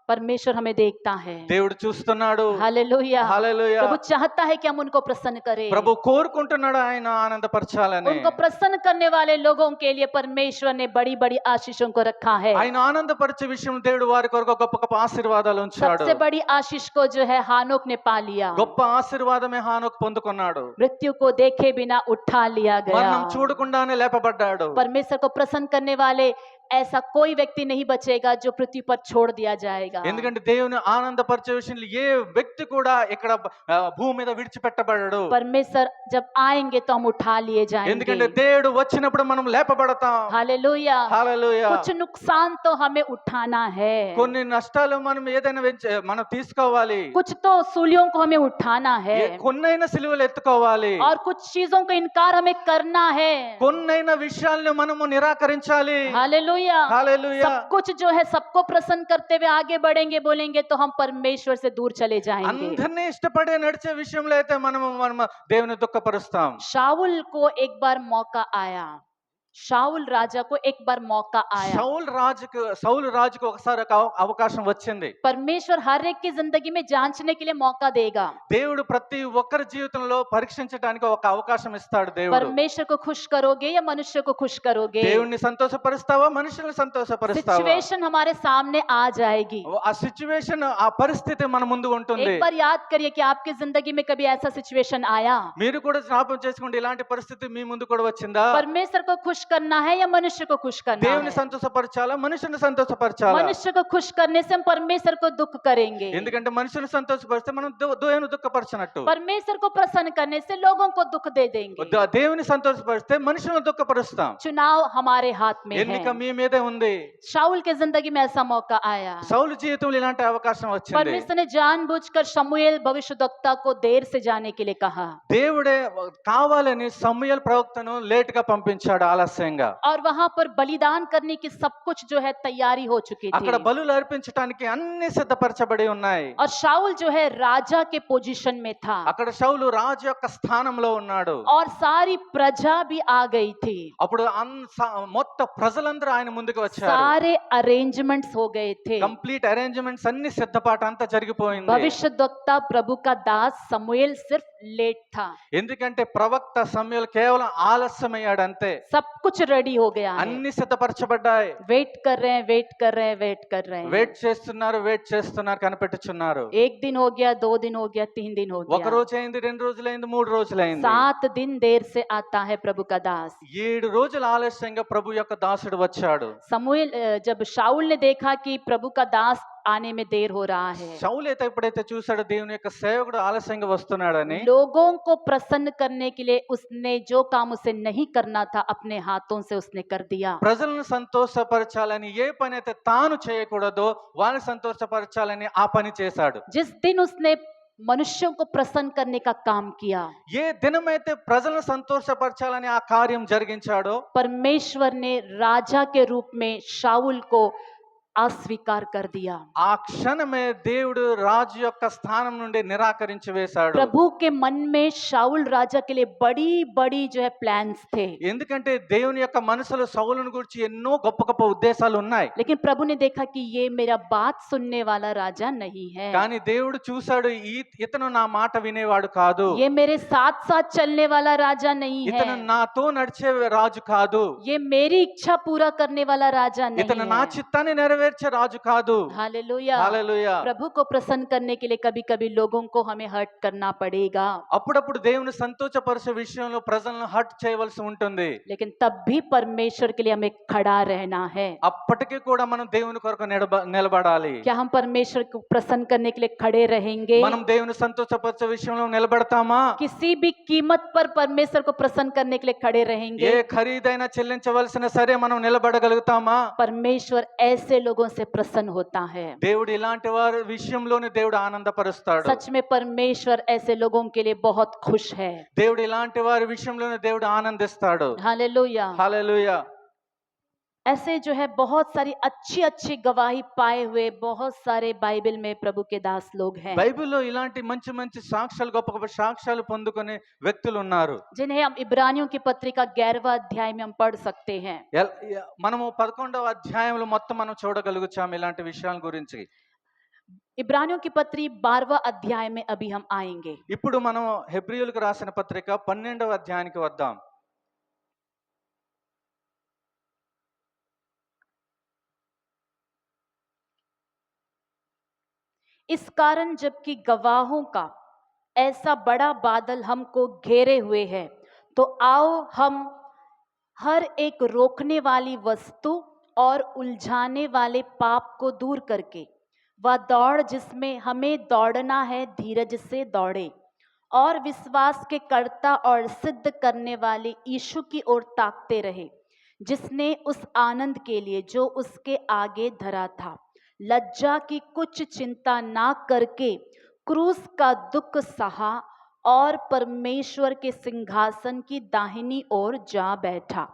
S2: परमेश्वर हमें देखता है।
S1: దేవుడు చూస్తున్నాడు.
S2: हालेलुया।
S1: హల్లెలూయా.
S2: प्रभु चाहता है कि हम उनको प्रसन्न करें।
S1: ప్రభు కోరుకుంటున్నాడు ఆయన ఆనందపరచాలని.
S2: उनको प्रसन्न करने वाले लोगों के लिए परमेश्वर ने बड़ी बड़ी आशीषों को रखा है।
S1: ఆయన ఆనందపరిచే విషయం దేవుడు వారి కొరకు గొప్ప గొప్ప ఆశీర్వాదాలు ఉంచాడు.
S2: सबसे बड़ी आशीष को जो है हानोक ने पा लिया।
S1: గొప్ప ఆశీర్వాదమే హానోకు పొందుకున్నాడు.
S2: मृत्यु को देखे बिना उठा लिया गया।
S1: మరణం చూడకుండానే లేపబడ్డాడు.
S2: परमेश्वर को प्रसन्न करने वाले ऐसा कोई व्यक्ति नहीं बचेगा जो पृथ्वी पर छोड़ दिया जाएगा।
S1: ఎందుకంటే దేవుని ఆనందపరిచే విషయంలో ఏ వ్యక్తి కూడా ఇక్కడ భూమి మీద విడిచిపెట్టబడడు.
S2: परमेश्वर जब आएंगे तो हम उठा लिए
S1: ఎందుకంటే
S2: जाएंगे।
S1: దేవుడు వచ్చినప్పుడు మనం లేపబడతాం.
S2: हालेलूया।
S1: హల్లెలూయా.
S2: कुछ नुकसान तो हमें उठाना है,
S1: కొన్ని నష్టాలు మనం ఏదైనా మనం తీసుకోవాలి.
S2: कुछ तो सूलियों को हमें उठाना है,
S1: కొన్నైనా సిలువలు ఎత్తుకోవాలి.
S2: और कुछ चीजों का इनकार हमें करना है।
S1: కొన్నైనా విషయాలను మనము నిరాకరించాలి.
S2: हालेलूया।
S1: హల్లెలూయా.
S2: सब कुछ जो है सबको प्रसन्न करते हुए आगे बढ़ेंगे बोलेंगे तो हम परमेश्वर से दूर चले जाएंगे।
S1: అందరినీ ఇష్టపడే నడిచే విషయంలో అయితే మనము దేవుని దుఃఖపరుస్తాం.
S2: शाऊल को एक बार मौका आया, शाऊल राजा को एक बार मौका आया।
S1: సౌలు రాజుకు ఒకసారి ఒక అవకాశం వచ్చింది.
S2: परमेश्वर हर एक की जिंदगी में जांचने के लिए मौका देगा।
S1: దేవుడు ప్రతి ఒక్కరి జీవితంలో పరీక్షించడానికి ఒక అవకాశం ఇస్తాడు దేవుడు.
S2: परमेश्वर को खुश करोगे या मनुष्य को खुश करोगे?
S1: దేవుణ్ణి సంతోషపరుస్తావా మనుషుల్ని సంతోషపరుస్తావా?
S2: सिचुएशन हमारे सामने आ जाएगी।
S1: ఆ సిచ్యువేషన్ ఆ పరిస్థితి మన ముందు ఉంటుంది.
S2: एक बार याद करिए कि आपकी जिंदगी में कभी ऐसा सिचुएशन आया?
S1: మీరు కూడా జ్ఞాపకం చేసుకోండి, ఇలాంటి పరిస్థితి మీ ముందు కూడా వచ్చిందా?
S2: परमेश्वर को खुश करना है या मनुष्य को खुश करना
S1: దేవుని
S2: है?
S1: సంతోషపరచాలా మనుషుల్ని సంతోషపరచాలా?
S2: मनुष्य को खुश करने से हम परमेश्वर को दुख करेंगे,
S1: ఎందుకంటే మనుషుల్ని సంతోషపరిస్తే మనం దేవుని దుఃఖపరచనట్టు.
S2: परमेश्वर को प्रसन्न करने से लोगों को दुख दे देंगे।
S1: దేవుని సంతోషపరిస్తే మనుషులను దుఃఖపరుస్తాం.
S2: चुनाव हमारे हाथ में
S1: ఎన్నిక
S2: है।
S1: మీ మీదే ఉంది.
S2: शाऊल की जिंदगी में ऐसा मौका आया।
S1: సౌలు జీవితంలో ఇలాంటి అవకాశం వచ్చింది.
S2: परमेश्वर ने जानबूझकर शमूएल भविष्यद्वक्ता को देर से जाने के लिए कहा,
S1: దేవుడే కావాలని సమూయేలు ప్రవక్తను లేట్ గా పంపించాడు, ఆలస్యంగా.
S2: और वहां पर बलिदान करने की सब कुछ जो है तैयारी हो चुकी
S1: అక్కడ
S2: थी,
S1: బలులు అర్పించడానికి అన్ని సిద్ధపరచబడి ఉన్నాయి.
S2: और शाऊल जो है राजा के पोजीशन में था,
S1: అక్కడ సౌలు రాజు యొక్క స్థానంలో ఉన్నాడు.
S2: और सारी प्रजा भी आ गई थी,
S1: అప్పుడు మొత్తం ప్రజలందరూ ఆయన ముందుకు వచ్చారు.
S2: सारे अरेंजमेंट्स हो गए थे।
S1: కంప్లీట్ అరేంజ్మెంట్స్ అన్ని సిద్ధపాటు అంతా జరిగిపోయింది.
S2: भविष्यद्वक्ता प्रभु का दास समूएल सिर्फ लेट था,
S1: ఎందుకంటే ప్రవక్త సమూయేలు కేవలం ఆలస్యమయ్యాడు అంతే.
S2: सब कुछ रेडी हो गया है,
S1: అన్ని సిద్ధపరచబడ్డాయి.
S2: वेट कर रहे हैं, वेट कर रहे हैं, वेट कर रहे हैं।
S1: వెయిట్ చేస్తున్నారు కనిపెట్టుచున్నారు.
S2: एक दिन हो गया, 2 दिन हो गया, 3 दिन हो
S1: ఒక
S2: गया,
S1: రోజు అయింది, 2 రోజులైంది, 3 రోజులైంది.
S2: 7 दिन देर से आता है प्रभु का दास।
S1: 7 రోజుల ఆలస్యంగా ప్రభు యొక్క దాసుడు వచ్చాడు.
S2: समूएल जब शाऊल ने देखा कि प्रभु का दास आने में देर हो रहा है,
S1: సౌలు అయితే ఎప్పుడైతే చూసాడో దేవుని యొక్క సేవకుడు ఆలస్యంగా వస్తున్నాడని,
S2: लोगों को प्रसन्न करने के लिए उसने जो काम उसे नहीं करना था अपने हाथों से उसने कर दिया।
S1: ప్రజలను సంతోషపరచాలని ఏ పని అయితే తాను చేయకూడదో వాళ్ళని సంతోషపరచాలని ఆ పని చేశాడు.
S2: जिस दिन उसने मनुष्यों को प्रसन्न करने का काम किया,
S1: ఏ దినమైతే ప్రజలను సంతోషపరచాలని ఆ కార్యం జరిగించాడో,
S2: परमेश्वर ने राजा के रूप में शाऊल को अस्वीकार कर दिया।
S1: ఆ క్షణమే దేవుడు రాజు యొక్క స్థానం నుండి నిరాకరించి వేశాడు.
S2: प्रभु के मन में शाऊल राजा के लिए बड़ी बड़ी जो है प्लान्स थे,
S1: ఎందుకంటే దేవుని యొక్క మనసులో సౌలుని గురించి ఎన్నో గొప్ప గొప్ప ఉద్దేశాలు ఉన్నాయి.
S2: लेकिन प्रभु ने देखा कि ये मेरा बात सुनने वाला राजा नहीं है,
S1: కానీ దేవుడు చూశాడు, ఇతను నా మాట వినేవాడు కాదు,
S2: ये मेरे साथ साथ चलने वाला राजा नहीं
S1: ఇతను
S2: है,
S1: నాతో నడిచే రాజు కాదు,
S2: ये मेरी इच्छा पूरा करने वाला राजा
S1: ఇతను
S2: नहीं
S1: నా
S2: है।
S1: చిత్తాన్ని నెరవేర్చే రాజు కాదు.
S2: हालेलुया।
S1: హల్లెలూయా.
S2: प्रभु को प्रसन्न करने के लिए कभी कभी लोगों को हमें हर्ट करना पड़ेगा,
S1: అప్పుడప్పుడు దేవుని సంతోషపరిచే విషయంలో ప్రజలను హర్ట్ చేయవలసి ఉంటుంది.
S2: लेकिन तब भी परमेश्वर के लिए हमें खड़ा रहना है।
S1: అప్పటికీ కూడా మనం దేవుని కొరకు నిలబడాలి.
S2: क्या हम परमेश्वर को प्रसन्न करने के लिए खड़े रहेंगे?
S1: మనం దేవుని సంతోషపరిచే విషయంలో నిలబడతామా?
S2: किसी भी कीमत पर परमेश्वर को प्रसन्न करने के लिए खड़े
S1: ఏ
S2: रहेंगे?
S1: ఖరీదైనా చెల్లించవలసిన సరే మనం నిలబడగలుగుతామా?
S2: परमेश्वर ऐसे लोगों से प्रसन्न होता है।
S1: దేవుడు ఇలాంటి వారి విషయంలోనే దేవుడు ఆనందపరుస్తాడు.
S2: सच में परमेश्वर ऐसे लोगों के लिए बहुत खुश है।
S1: దేవుడు ఇలాంటి వారి విషయంలోనే దేవుడు ఆనందిస్తాడు.
S2: हालेलुया।
S1: హల్లెలూయా.
S2: ऐसे जो है बहुत सारी अच्छी अच्छी गवाही पाए हुए बहुत सारे बाइबल में प्रभु के दास लोग हैं,
S1: బైబిల్లో ఇలాంటి మంచి మంచి సాక్ష్యాలు, గొప్ప గొప్ప సాక్ష్యాలు పొందుకునే వ్యక్తులు ఉన్నారు.
S2: जिन्हें हम इब्रानियों की पत्रिका 11वां अध्याय में हम पढ़ सकते हैं।
S1: మనము 11వ అధ్యాయంలో మొత్తం మనం చూడగలుగుతాం ఇలాంటి విషయాల గురించి.
S2: इब्रानियों की पत्री 12वां अध्याय में अभी हम आएंगे।
S1: ఇప్పుడు మనం హెబ్రీయులకు రాసిన పత్రిక 12వ అధ్యాయానికి వద్దాం.
S2: इस कारण जबकि गवाहों का ऐसा बड़ा बादल हमको घेरे हुए है, तो आओ हम हर एक रोकने वाली वस्तु और उलझाने वाले पाप को दूर करके वह दौड़ जिसमें हमें दौड़ना है धीरज से दौड़े और विश्वास के कर्ता और सिद्ध करने वाले यीशु की ओर ताकते रहे, जिसने उस आनंद के लिए जो उसके आगे धरा था लज्जा की कुछ चिंता ना करके क्रूस का दुख सहा और परमेश्वर के सिंहासन की दाहिनी ओर जा बैठा।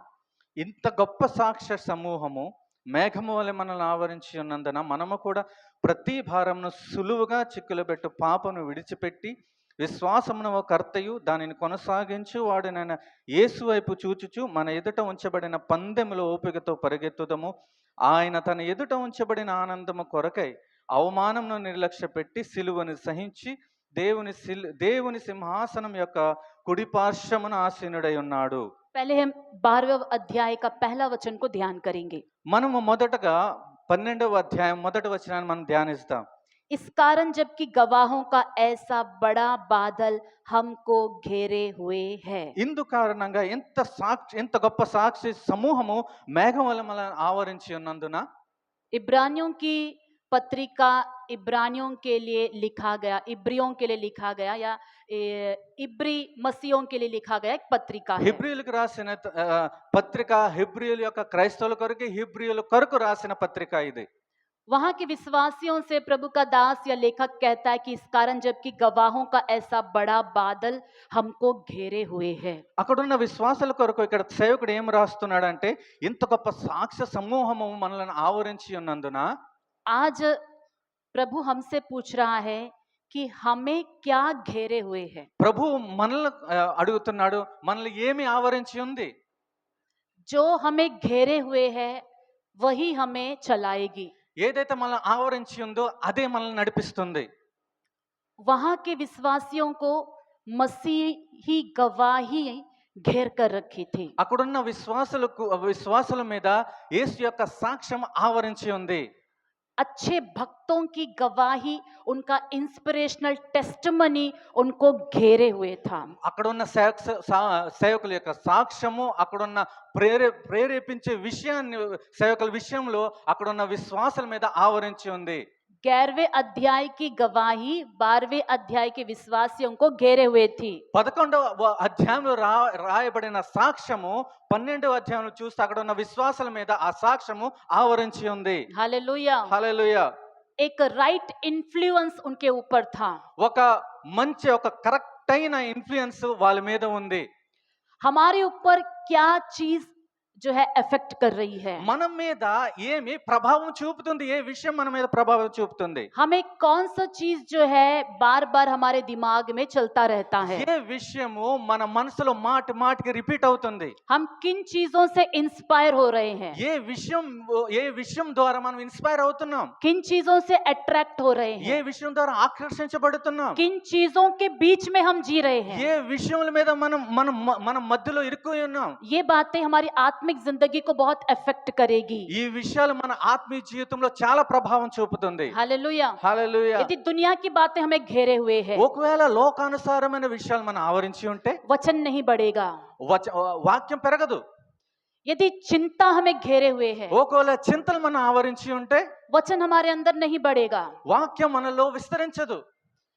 S1: ఇంత గొప్ప సాక్ష్య సమూహము మేఘము వలె మనల్ని ఆవరించి ఉన్నందున మనము కూడా ప్రతి భారమును సులువుగా చిక్కులబెట్టు పాపను విడిచిపెట్టి విశ్వాసమును కర్తయు దానిని కొనసాగించు వాడినైన యేసు వైపు చూచుచు మన ఎదుట ఉంచబడిన పందెములో ఓపికతో పరిగెత్తుదము. ఆయన తన ఎదుట ఉంచబడిన ఆనందము కొరకై అవమానమును నిర్లక్ష్య పెట్టి సిలువను సహించి దేవుని సింహాసనం యొక్క కుడి పార్శ్వమున ఆసీనుడై ఉన్నాడు.
S2: पहले हम 12वें अध्याय का पहला वचन को ध्यान करेंगे।
S1: మనము మొదటగా 12వ అధ్యాయం మొదటి వచనాన్ని మనం ధ్యానిస్తాం.
S2: इस कारण जबकि गवाहों का ऐसा बड़ा बादल हमको घेरे हुए है।
S1: ఇందు కారణంగా ఎంత గొప్ప సాక్షి సమూహము మేఘం వల్ల మనల్ని ఆవరించి ఉన్నందున
S2: इब्रानियों की पत्रिका इब्रानियों के लिए लिखा गया, इब्रियों के लिए लिखा गया या इब्री मसीहों के लिए लिखा गया एक पत्रिका है।
S1: హిబ్రీయులకు రాసిన పత్రిక హిబ్రీయుల యొక్క క్రైస్తవుల కొరకు హిబ్రీయుల కొరకు రాసిన పత్రిక ఇది.
S2: वहां के विश्वासियों से प्रभु का दास या लेखक कहता है कि इस कारण जबकि गवाहों का ऐसा बड़ा बादल हमको घेरे हुए है।
S1: అక్కడున్న విశ్వాసుల కొరకు ఇక్కడ సేవకుడు ఏం రాస్తున్నాడంటే ఇంత గొప్ప సాక్ష్య సమూహము మనల్ని ఆవరించి ఉన్నందున
S2: आज प्रभु हमसे पूछ रहा है कि हमें क्या घेरे हुए है।
S1: ప్రభు మనల్ని అడుగుతున్నాడు మనల్ని ఏమి ఆవరించి ఉంది.
S2: जो हमें घेरे हुए है वही हमें चलाएगी।
S1: ఏదైతే మనల్ని ఆవరించి ఉందో అదే మనల్ని నడిపిస్తుంది.
S2: वहां के विश्वासियों को मसीही गवाही घेर कर रखी थी।
S1: అక్కడున్న విశ్వాసుల మీద యేసు యొక్క సాక్ష్యం ఆవరించి ఉంది.
S2: अच्छे भक्तों की गवाही, उनका इंस्पिरेशनल टेस्टमनी उनको घेरे हुए था।
S1: అక్కడున్న సేవకుల యొక్క సాక్ష్యము అక్కడున్న ప్రేరేపించే విషయాన్ని సేవకుల విషయంలో అక్కడున్న విశ్వాసుల మీద ఆవరించి ఉంది.
S2: 11वें अध्याय की गवाही 12वें अध्याय के विश्वासियों को घेरे हुए थी।
S1: 11వ అధ్యాయంలో రాయబడిన సాక్ష్యము 12వ అధ్యాయంలో చూస్తే అక్కడ ఉన్న విశ్వాసుల మీద ఆ సాక్ష్యము ఆవరించి ఉంది.
S2: हालेलुया।
S1: హల్లెలూయా.
S2: एक राइट इन्फ्लुएंस उनके ऊपर था।
S1: ఒక కరెక్ట్ అయిన ఇన్ఫ్లుయెన్స్ వాళ్ళ మీద ఉంది.
S2: हमारे ऊपर क्या चीज जो है एफेक्ट कर रही है,
S1: మన మీద ఏమి ప్రభావం చూపుతుంది, ఏ విషయం మన మీద ప్రభావం చూపుతుంది,
S2: हमें कौन सा चीज जो है बार बार हमारे दिमाग में चलता रहता है,
S1: ఏ విషయము మన మనసులో మాటికి రిపీట్ అవుతుంది,
S2: हम किन चीजों से इंस्पायर हो रहे हैं,
S1: ఏ విషయం ద్వారా మనం ఇన్స్పైర్ అవుతున్నాం,
S2: किन चीजों से अट्रैक्ट हो रहे
S1: ఏ
S2: हैं,
S1: విషయం ద్వారా ఆకర్షించబడుతున్నాం,
S2: किन चीजों के बीच में हम जी रहे हैं।
S1: ఏ విషయముల మీద మనం మధ్యలో ఇరుక్కుని ఉన్నాం.
S2: ये बातें हमारी आत्मिक जिंदगी को बहुत अफेक्ट करेगी।
S1: ఈ విషయాలు మన ఆత్మీయ జీవితంలో చాలా ప్రభావం చూపుతుంది.
S2: हालेलुया।
S1: హల్లెలూయా.
S2: यदि दुनिया की बातें हमें घेरे हुए हैं,
S1: ఒకవేళ లోకానుసారమైన విషయాలు మనం ఆవరించి ఉంటే
S2: वचन नहीं बढ़ेगा।
S1: వాక్యం పెరగదు.
S2: यदि चिंता हमें घेरे हुए है,
S1: ఒకవేళ చింతలు మనం ఆవరించి ఉంటే
S2: वचन हमारे अंदर नहीं बढ़ेगा।
S1: వాక్యం మనలో విస్తరించదు.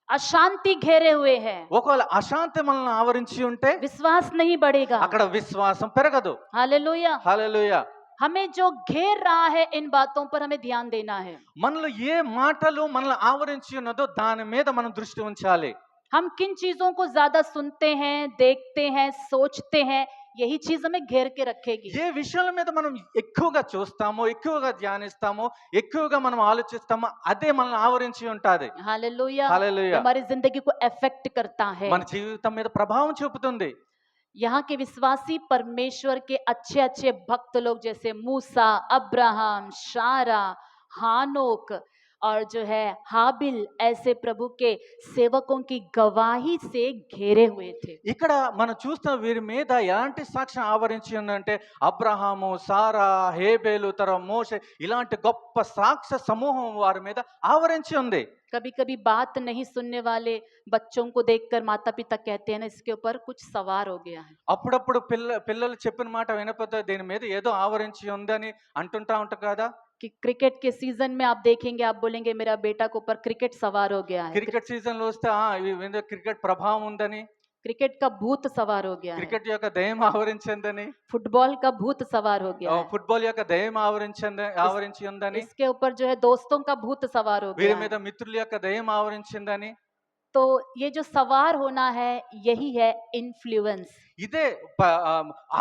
S2: अशांति घेरे हुए है,
S1: ఒకవేళ అశాంతి మనల్ని ఆవరించి ఉంటే
S2: विश्वास नहीं बढ़ेगा।
S1: అక్కడ విశ్వాసం పెరగదు.
S2: हालेलुया।
S1: హల్లెలూయా.
S2: हमें जो घेर रहा है इन बातों पर हमें ध्यान देना है।
S1: మనలో ఏ మాటలు మనల్ని ఆవరించి ఉన్నదో దాని మీద మనం దృష్టి ఉంచాలి.
S2: हम किन चीजों को ज्यादा सुनते हैं, देखते हैं, सोचते हैं, यही चीज हमें घेर के रखेगी।
S1: ఏ విషయాల మీద మనం ఎక్కువగా చూస్తామో, ఎక్కువగా ధ్యానిస్తామో, ఎక్కువగా మనం ఆలోచిస్తామో అదే మనల్ని ఆవరించి ఉంటాది.
S2: हालेलुया।
S1: हालेलुया।
S2: हमारी जिंदगी को अफेक्ट करता है।
S1: మన జీవితం మీద ప్రభావం చూపుతుంది.
S2: यहाँ के विश्वासी परमेश्वर के अच्छे अच्छे भक्त लोग जैसे मूसा, अब्राहम, शारा, हानोक, और जो है हाबिल ऐसे प्रभु के सेवकों की गवाही से घेरे हुए थे।
S1: ఇక్కడ మనం చూస్తున్న వీరి మీద ఎలాంటి సాక్ష్యం ఆవరించి ఉందంటే అబ్రహాము, సారా, హేబేలు, తర్వాత మోషే ఇలాంటి గొప్ప సాక్ష్య సమూహం వారి మీద ఆవరించి ఉంది.
S2: कभी कभी बात नहीं सुनने वाले बच्चों को देखकर माता पिता कहते हैं ना, इसके ऊपर कुछ सवार हो गया है।
S1: అప్పుడప్పుడు పిల్లలు చెప్పిన మాట వినకపోతే దీని మీద ఏదో ఆవరించి ఉందని అంటుంటా ఉంటారు కదా.
S2: कि क्रिकेट के सीजन में आप देखेंगे, आप बोलेंगे मेरा बेटा के ऊपर क्रिकेट सवार हो गया है,
S1: క్రికెట్ సీజన్ లో వస్తే క్రికెట్ ప్రభావం ఉందని,
S2: क्रिकेट का भूत सवार हो गया है,
S1: క్రికెట్ యొక్క దయ్యం ఆవరించిందని,
S2: फुटबॉल का भूत सवार हो गया है,
S1: ఫుట్బాల్ యొక్క దయ్యం ఆవరించి ఉందని,
S2: इसके ऊपर जो है दोस्तों का भूत सवार हो
S1: వీరి
S2: गया
S1: మీద
S2: है।
S1: మిత్రుల యొక్క దయ్యం ఆవరించిందని.
S2: तो ये जो सवार होना है यही है इन्फ्लुएंस,
S1: ఇదే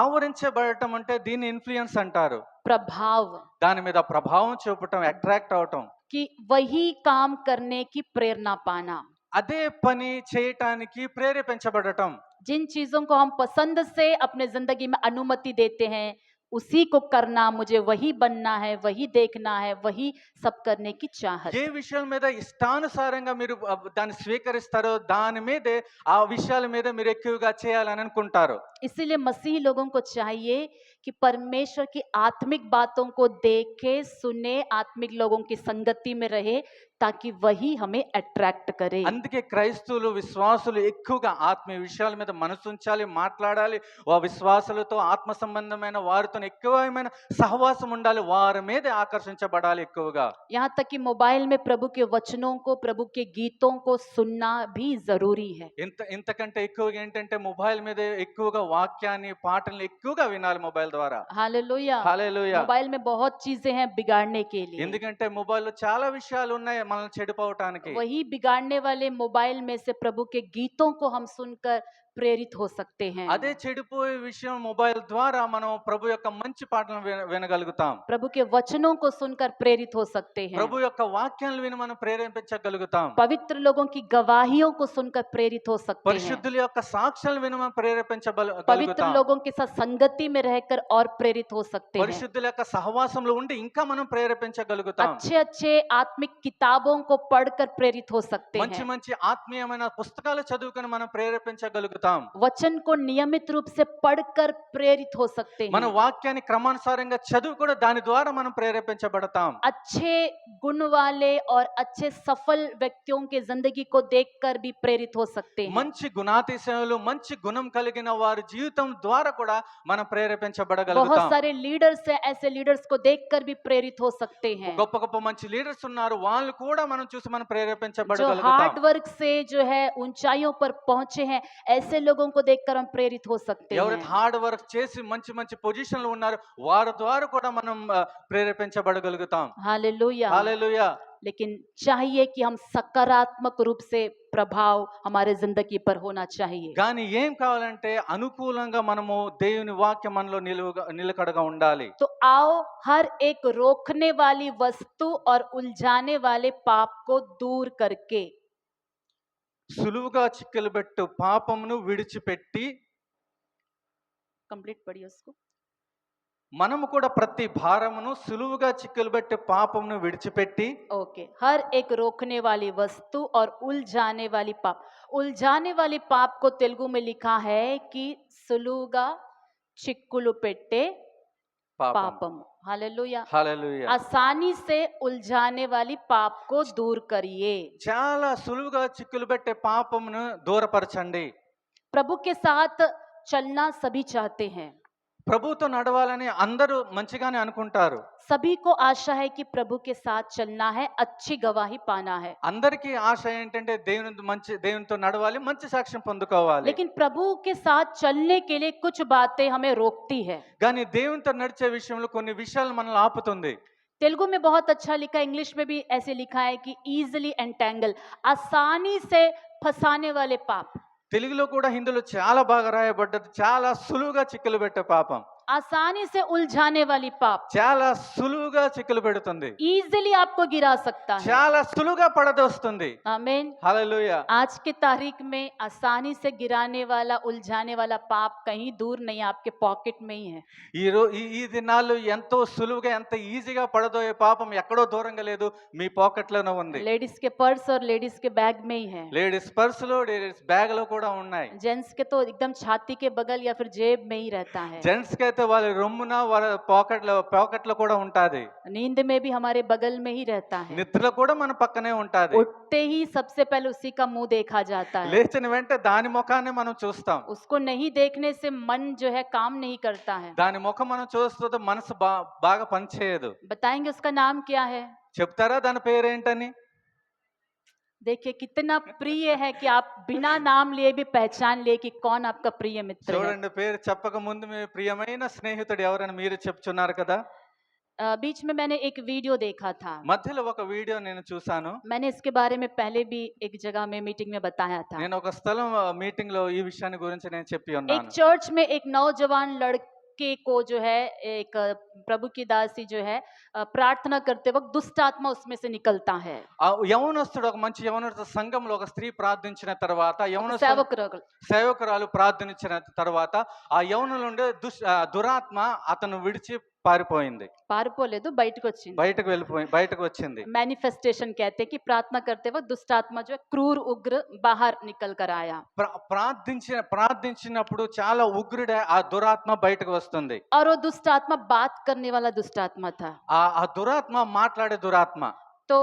S1: ఆవరించబడటం అంటే దీన్ని ఇన్ఫ్లుయెన్స్ అంటారు.
S2: प्रभाव,
S1: దాని మీద ప్రభావం చూపటం, అట్రాక్ట్ అవటం,
S2: कि वही काम करने की प्रेरणा पाना,
S1: అదే పని చేయటానికి ప్రేరేపించబడటం.
S2: जिन चीजों को हम पसंद से अपने जिंदगी में अनुमति देते हैं उसी को करना, मुझे वही बनना है, वही देखना है, वही सब करने की चाहत।
S1: ఏ విషయాల మీద ఇష్టానుసారంగా మీరు దాన్ని స్వీకరిస్తారో దాని మీదే ఆ విషయాల మీద మీరు ఎక్కువగా చేయాలని అనుకుంటారు.
S2: इसीलिए मसीह लोगों को चाहिए कि परमेश्वर की आत्मिक बातों को देखे, सुने, आत्मिक लोगों की संगति में रहे, ताकि वही हमें अट्रैक्ट करे।
S1: అందుకే క్రైస్తవులు, విశ్వాసులు ఎక్కువగా ఆత్మీయ విషయాల మీద మనసు ఉంచాలి, మాట్లాడాలి. ఆ విశ్వాసులతో, ఆత్మ సంబంధమైన వారితో ఎక్కువమైన సహవాసం ఉండాలి, వారి మీద ఆకర్షించబడాలి ఎక్కువగా.
S2: यहाँ तक कि मोबाइल में प्रभु के वचनों को, प्रभु के गीतों को सुनना भी जरूरी है।
S1: ఇంతకంటే ఎక్కువగా ఏంటంటే మొబైల్ మీద ఎక్కువగా వాక్యాన్ని, పాటల్ని ఎక్కువగా వినాలి మొబైల్ ద్వారా.
S2: हालेलुया।
S1: హల్లెలూయా.
S2: मोबाइल में बहुत चीजें हैं बिगाड़ने के लिए,
S1: ఎందుకంటే మొబైల్లో చాలా విషయాలు ఉన్నాయి మనల్ని చెడిపోవటానికి.
S2: वही बिगाड़ने वाले मोबाइल में से प्रभु के गीतों को हम सुनकर प्रेरित हो सकते हैं।
S1: అదే చెడిపోయే విషయం మొబైల్ ద్వారా మనం ప్రభు యొక్క మంచి పాటలను వినగలుగుతాం.
S2: प्रभु के वचनों को सुनकर प्रेरित हो सकते हैं।
S1: ప్రభు యొక్క వాక్యాలను విని మనం ప్రేరేపించగలుగుతాం.
S2: पवित्र लोगों की गवाहियों को सुनकर प्रेरित हो सकते हैं।
S1: పరిశుద్ధుల యొక్క సాక్ష్యాలను విని మనం
S2: पवित्र
S1: ప్రేరేపించగలుగుతాం.
S2: लोगों के साथ संगति में रहकर और प्रेरित हो सकते हैं।
S1: పరిశుద్ధుల యొక్క సహవాసంలో ఉండి ఇంకా మనం ప్రేరేపించగలుగుతాం.
S2: अच्छे अच्छे आत्मिक किताबों को पढ़कर प्रेरित हो सकते
S1: మంచి
S2: हैं।
S1: మంచి ఆత్మీయమైన పుస్తకాలు చదువుకొని మనం ప్రేరేపించగలుగుతాం.
S2: वचन को नियमित रूप से पढ़कर प्रेरित हो सकते
S1: మన
S2: हैं।
S1: వాక్యాన్ని క్రమానుసారంగా చదువు కూడా దాని ద్వారా మనం ప్రేరేపించబడతాం.
S2: अच्छे गुण वाले और अच्छे सफल व्यक्तियों के जिंदगी को देखकर भी प्रेरित हो सकते हैं।
S1: మంచి గుణాతిశయాలు, మంచి గుణం కలిగిన వారి జీవితం ద్వారా కూడా మనం
S2: बहुत
S1: ప్రేరేపించబడగలుగుతాం.
S2: सारे लीडर्स हैं, ऐसे लीडर्स को देखकर भी प्रेरित हो सकते हैं।
S1: గొప్ప గొప్ప మంచి లీడర్స్ ఉన్నారు, వాళ్ళు కూడా మనం చూసి మనం
S2: जो
S1: ప్రేరేపించబడగలుగుతాం.
S2: हार्ड वर्क से जो है ऊंचाइयों पर पहुंचे हैं, ऐसे लोगों को देखकर हम प्रेरित हो सकते
S1: ఎవరైతే
S2: हैं।
S1: హార్డ్ వర్క్ చేసి మంచి మంచి పొజిషన్లు ఉన్నారు వారి ద్వారా కూడా మనం ప్రేరేపించబడగలుగుతాం.
S2: हालेलुया।
S1: హల్లెలూయా.
S2: लेकिन चाहिए कि हम सकारात्मक रूप से प्रभाव हमारे जिंदगी पर होना चाहिए।
S1: కానీ ఏం కావాలంటే అనుకూలంగా మనము దేవుని వాక్యం మనలో నిలకడగా ఉండాలి.
S2: तो आओ हर एक रोकने वाली वस्तु और उलझाने वाले पाप को दूर करके,
S1: సులువుగా చిక్కులు పెట్టు పాపమును విడిచిపెట్టి,
S2: कंप्लीट पढ़िए उसको।
S1: మనము కూడా ప్రతి భారమును సులువుగా చిక్కులు పెట్టే పాపమును విడిచిపెట్టి,
S2: ओके, हर एक रोकने वाली वस्तु और उलझाने वाली पाप। उलझाने वाली पाप को तेलुगु में लिखा है कि सुलुगा चिक्कुलु पेट्टे
S1: పాపం.
S2: पापम। हालेलुया।
S1: హల్లెలూయా.
S2: आसानी से उलझाने वाली पाप को दूर करिए।
S1: చాలా సులువుగా చిక్కులు పెట్టే పాపమును దూరపరచండి.
S2: प्रभु के साथ चलना सभी चाहते हैं।
S1: ప్రభుతో నడవాలని అందరూ మంచిగానే అనుకుంటారు.
S2: सभी को आशा है कि प्रभु के साथ चलना है, अच्छी गवाही पाना है।
S1: అందరికీ ఆశ ఏంటంటే దేవునితో నడవాలి, మంచి సాక్ష్యం పొందుకోవాలి.
S2: लेकिन प्रभु के साथ चलने के लिए कुछ बातें हमें रोकती है।
S1: కానీ దేవునితో నడిచే విషయంలో కొన్ని విషయాలు మనల్ని ఆపుతుంది.
S2: तेलुगु में बहुत अच्छा लिखा है, इंग्लिश में भी ऐसे लिखा है कि इजीली एंटेंगल, आसानी से फंसाने वाले पाप।
S1: తెలుగులో కూడా హిందీలో చాలా బాగా రాయబడ్డది, చాలా సులువుగా చిక్కులు పెట్టే పాపం.
S2: आसानी से उलझाने वाली पाप
S1: చాలా సులువుగా చిక్కులు పెడుతుంది,
S2: इजीली आपको गिरा सकता है।
S1: చాలా సులువుగా పడదోస్తుంది.
S2: आमीन।
S1: హల్లెలూయా.
S2: आज की तारीख में आसानी से गिराने वाला उलझाने वाला पाप कहीं दूर नहीं, आपके पॉकेट में ही है।
S1: ఈ దినాల్లో ఎంతో సులువుగా ఎంత ఈజీగా పడదోయే పాపం ఎక్కడో దూరంగా లేదు, మీ పాకెట్లోనే ఉంది.
S2: लेडीज के पर्स और लेडीज के बैग में ही है।
S1: లేడీస్ పర్సులో, లేడీస్ బ్యాగ్ లో కూడా ఉన్నాయి.
S2: जेंट्स के तो एकदम छाती के बगल या फिर जेब में ही रहता है।
S1: జెంట్స్ కి అయితే వాళ్ళ రొమ్మున వాళ్ళ పాకెట్ లో కూడా ఉంటాది.
S2: नींद में भी हमारे बगल में ही रहता है।
S1: నిద్రలో కూడా మన పక్కనే ఉంటాది.
S2: उठते ही सबसे पहले उसी का मुंह देखा जाता है।
S1: లేచిన వెంటనే దాని ముఖాన్ని మనం చూస్తాం.
S2: उसको नहीं देखने से मन जो है काम नहीं करता है।
S1: దాని ముఖం మనం చూస్తుంటే మనసు బాగా పనిచేయదు.
S2: बताएंगे उसका नाम क्या है?
S1: చెప్తారా దాని పేరేంటని?
S2: देखिए कितना प्रिय है कि आप बिना नाम लिए भी पहचान लिए कि कौन आपका प्रिय मित्र है।
S1: చూడండి, పేరు చెప్పక ముందు మీ ప్రియమైన స్నేహితుడు ఎవరని మీరు చెప్తున్నారు కదా.
S2: बीच में मैंने एक वीडियो देखा था।
S1: మధ్యలో ఒక వీడియో నేను చూసాను.
S2: मैंने इसके बारे में पहले भी एक जगह में मीटिंग में बताया था।
S1: నేను ఒక స్థలం మీటింగ్ లో ఈ విషయాన్ని గురించి నేను చెప్పి
S2: एक
S1: ఉన్నాను.
S2: चर्च में एक नौजवान लड़के को जो है एक प्रभु की दासी जो है प्रार्थना करते वक्त दुष्ट आत्मा उसमें से निकलता है।
S1: ఆ యవనస్తుడు, ఒక మంచి యవనస్తుడు సంఘంలో ఒక స్త్రీ ప్రార్థించిన తర్వాత, సేవకురాలు ప్రార్థించిన తర్వాత ఆ యవనుల నుండి దురాత్మ అతను విడిచి పారిపోయింది.
S2: పారిపోలేదు,
S1: బయటకు వచ్చింది.
S2: मैनिफेस्टेशन कहते हैं कि प्रार्थना करते वक्त दुष्ट आत्मा जो है क्रूर उग्र बाहर निकल कर आया।
S1: ప్రార్థించినప్పుడు చాలా ఉగ్రుడే ఆ దురాత్మ బయటకు వస్తుంది.
S2: और वो दुष्ट आत्मा बात करने वाला दुष्ट आत्मा था।
S1: ఆ దురాత్మ మాట్లాడే దురాత్మ.
S2: तो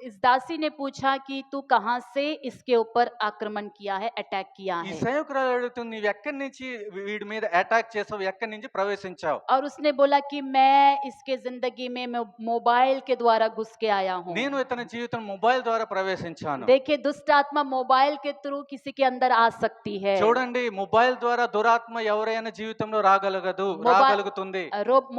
S2: इस दासी ने पूछा कि तू कहां से इसके ऊपर आक्रमण किया है, अटैक किया
S1: ఈ
S2: है?
S1: సేవకురాలు అడుగుతుంది, నీవు ఎక్కడి నుంచి వీడి మీద అటాక్ చేసావు, ఎక్కడి నుంచి ప్రవేశించావు?
S2: और उसने बोला कि मैं इसके जिंदगी में मोबाइल के द्वारा घुस के आया हूँ।
S1: నేను ఇతని జీవితం మొబైల్ ద్వారా ప్రవేశించాను.
S2: देखिए दुष्ट आत्मा मोबाइल के थ्रू किसी के अंदर आ सकती है।
S1: చూడండి, మొబైల్ ద్వారా దురాత్మ ఎవరైనా జీవితంలో రాగలుగుతుంది.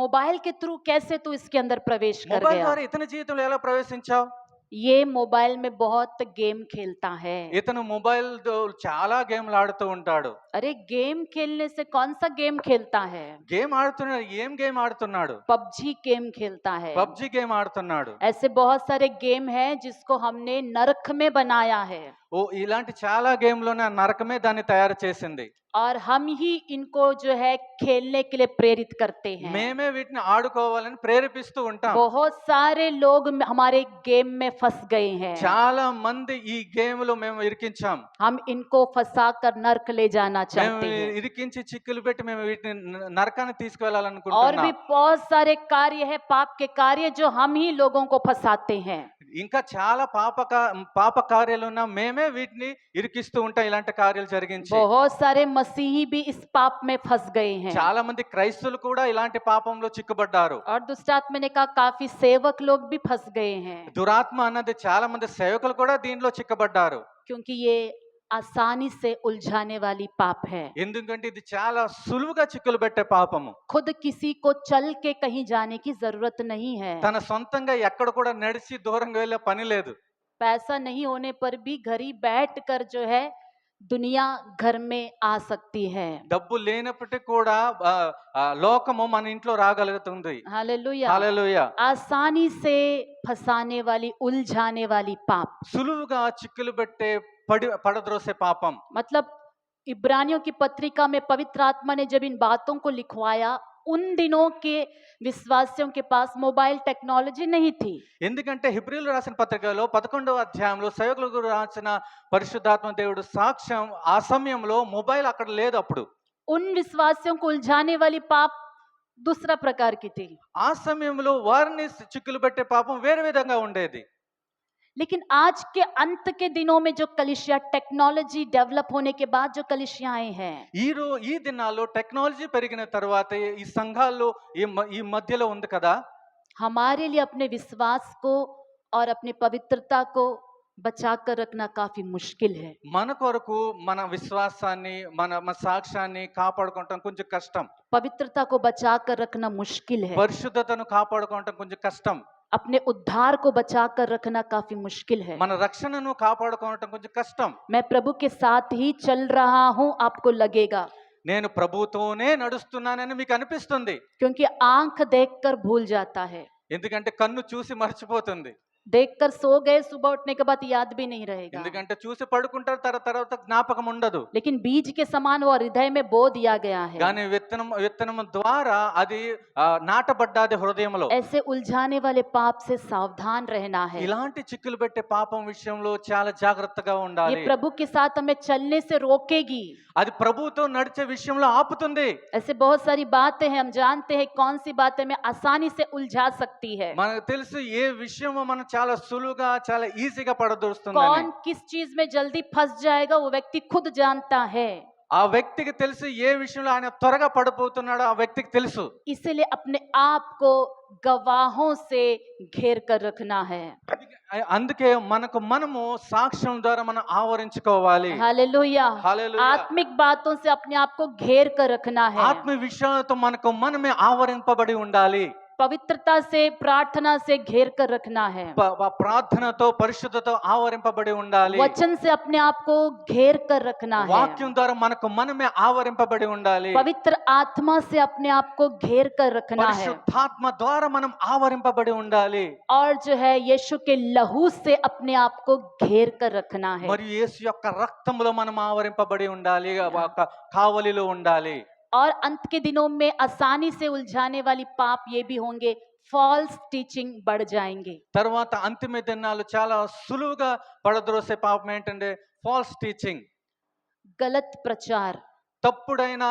S2: मोबाइल के थ्रू कैसे तू इसके अंदर प्रवेश कर
S1: మొబైల్
S2: गया?
S1: ద్వారా ఇతని జీవితంలో ఎలా ప్రవేశించావు?
S2: ये मोबाइल में बहुत गेम खेलता है।
S1: ఇతను మొబైల్ చాలా గేమ్లు ఆడుతూ ఉంటాడు.
S2: अरे गेम खेलने से कौन सा गेम खेलता है?
S1: గేమ్ ఆడుతున్నాడు. ఏం గేమ్ ఆడుతున్నాడు?
S2: पबजी गेम खेलता है।
S1: పబ్జి గేమ్ ఆడుతున్నాడు.
S2: ऐसे बहुत सारे गेम हैं जिसको हमने नरक में बनाया है।
S1: ఇలాంటి చాలా గేమ్లోనే నరకమే దాన్ని తయారు చేసింది.
S2: और हम ही इनको जो है खेलने के लिए प्रेरित करते हैं।
S1: మేమే వీటిని ఆడుకోవాలని ప్రేరేపిస్తూ ఉంటాం.
S2: बहुत सारे लोग हमारे गेम में फंस गए हैं।
S1: చాలా మంది ఈ గేమ్ లో మేము ఇరికించాం.
S2: हम इनको फंसा कर नरक ले जाना
S1: మేము
S2: चाहते हैं।
S1: ఇరికించి చిక్కులు పెట్టి మేము వీటిని నరకాన్ని
S2: और भी
S1: తీసుకువెళ్ళాలనుకుంటున్నాం.
S2: बहुत सारे कार्य है, पाप के कार्य जो हम ही लोगों को फंसाते हैं।
S1: ఇంకా చాలా పాప కార్యాలు ఉన్నా మేమే వీటిని ఇరికిస్తూ ఉంటాం. ఇలాంటి కార్యాలు జరిగించి
S2: बहुत सारे मसीही भी इस पाप में फंस गए हैं।
S1: చాలా మంది క్రైస్తవులు కూడా ఇలాంటి పాపంలో చిక్కుబడ్డారు.
S2: और दुष्ट आत्मा ने कहा काफी सेवक लोग भी फंस गए हैं,
S1: దురాత్మ అన్నది చాలా మంది సేవకులు కూడా దీనిలో చిక్కబడ్డారు.
S2: क्योंकि ये आसानी से उलझाने वाली पाप है।
S1: ఎందుకంటే ఇది చాలా సులువుగా చిక్కులు పెట్టే పాపము.
S2: खुद किसी को चल के कहीं जाने की जरूरत नहीं है।
S1: తన సొంతంగా ఎక్కడ కూడా నడిచి దూరంగా వెళ్ళే పని లేదు.
S2: पैसा नहीं होने पर भी घर ही बैठ कर जो है दुनिया घर में आ सकती है।
S1: డబ్బు లేనప్పటికీ కూడా లోకము మన ఇంట్లో రాగలుగుతుంది.
S2: हालेलुया।
S1: హల్లెలూయా.
S2: आसानी से फंसाने वाली उलझाने वाली पाप,
S1: సులువుగా చిక్కులు పెట్టే పడద్రోసే పాపం.
S2: मतलब इब्रानियों की पत्रिका में पवित्र आत्मा ने जब इन बातों को लिखवाया, उन दिनों के विश्वासियों के पास मोबाइल टेक्नोलॉजी नहीं थी।
S1: ఎందుకంటే హిబ్రీయులు రాసిన పత్రికలో 11వ అధ్యాయంలో సేవకులకు రాసిన పరిశుద్ధాత్మ దేవుడు సాక్ష్యం, ఆ సమయంలో మొబైల్ అక్కడ లేదు. అప్పుడు
S2: उन विश्वासियों को उलझाने वाली पाप दूसरा प्रकार की थी।
S1: ఆ సమయంలో వారిని చిక్కులు పెట్టే పాపం వేరే విధంగా ఉండేది.
S2: लेकिन आज के अंत के दिनों में जो कलीसिया टेक्नोलॉजी डेवलप होने के बाद जो कलीसियाएं हैं,
S1: ఈ దినాల్లో టెక్నాలజీ పెరిగిన తర్వాత ఈ సంఘాల్లో ఈ మధ్యలో ఉంది కదా,
S2: हमारे लिए अपने विश्वास को और अपनी पवित्रता को बचा कर रखना काफी मुश्किल है।
S1: మన కొరకు మన విశ్వాసాన్ని మన సాక్ష్యాన్ని కాపాడుకోవటం కొంచెం కష్టం.
S2: पवित्रता को बचा कर रखना मुश्किल है।
S1: పరిశుద్ధతను కాపాడుకోవటం కొంచెం కష్టం.
S2: अपने उद्धार को बचा कर रखना काफी मुश्किल है।
S1: మన రక్షణను కాపాడుకోవటం కొంచెం కష్టం.
S2: मैं प्रभु के साथ ही चल रहा हूँ आपको लगेगा,
S1: నేను ప్రభువుతోనే నడుస్తున్నానని మీకు అనిపిస్తుంది.
S2: क्योंकि आंख देखकर भूल जाता है,
S1: ఎందుకంటే కన్ను చూసి మర్చిపోతుంది.
S2: देखकर सो गए, सुबह उठने के बाद याद भी नहीं रहेगा।
S1: ఎందుకంటే చూసి పడుకుంటారు, తర్వాత జ్ఞాపకం ఉండదు.
S2: लेकिन बीज के समान वो हृदय में बो दिया गया है।
S1: కానీ విత్తనం ద్వారా అది నాటబడ్డాది హృదయంలో.
S2: ऐसे उलझाने वाले पाप से सावधान रहना है।
S1: ఇలాంటి చిక్కులు పెట్టే పాపం విషయంలో చాలా జాగ్రత్తగా
S2: ये
S1: ఉండాలి.
S2: प्रभु के साथ हमें चलने से रोकेगी।
S1: అది ప్రభువుతో నడిచే విషయంలో ఆపుతుంది.
S2: ऐसे बहुत सारी बातें हैं, हम जानते हैं कौन सी बातें हमें आसानी से उलझा सकती है।
S1: మనకు తెలుసు ఏ విషయమో మనం చాలా సులువుగా చాలా ఈజీగా పడదోస్తుంది.
S2: कौन किस चीज में जल्दी फंस जाएगा वो व्यक्ति खुद जानता है।
S1: ఆ వ్యక్తికి తెలుసు ఏ విషయంలో ఆయన త్వరగా పడిపోతున్నాడో ఆ వ్యక్తికి తెలుసు.
S2: इसलिए अपने आप को गवाहों से घेर कर रखना है।
S1: అందుకే మనము సాక్ష్యం ద్వారా మనం ఆవరించుకోవాలి.
S2: हालेलुया।
S1: హల్లెలూయా.
S2: आत्मिक बातों से अपने आप को घेर कर रखना है।
S1: ఆత్మ విషయాలతో మనమే ఆవరింపబడి ఉండాలి.
S2: पवित्रता से, प्रार्थना से घेर कर रखना है।
S1: ప్రార్థనతో పరిశుద్ధతో ఆవరింపబడి ఉండాలి.
S2: वचन से अपने आप को घेर कर रखना है।
S1: వాక్యం ద్వారా మనమే ఆవరింపబడి ఉండాలి.
S2: पवित्र आत्मा से अपने आप को घेर कर रखना है।
S1: పరిశుద్ధాత్మ ద్వారా మనం ఆవరింపబడి ఉండాలి.
S2: और जो है यीशु के लहू से अपने आप को घेर कर रखना है।
S1: మరియు యేసు యొక్క రక్తంలో మనం ఆవరింపబడి ఉండాలి, కావలిలో ఉండాలి.
S2: और अंत के दिनों में आसानी से उलझाने वाली पाप ये भी होंगे, फॉल्स टीचिंग बढ़ जाएंगे।
S1: తర్వాత అంతిమ దినాలు చాలా సులువుగా పడద్రోసే పాపం ఏంటంటే ఫాల్స్ టీచింగ్,
S2: गलत प्रचार,
S1: తప్పుడైన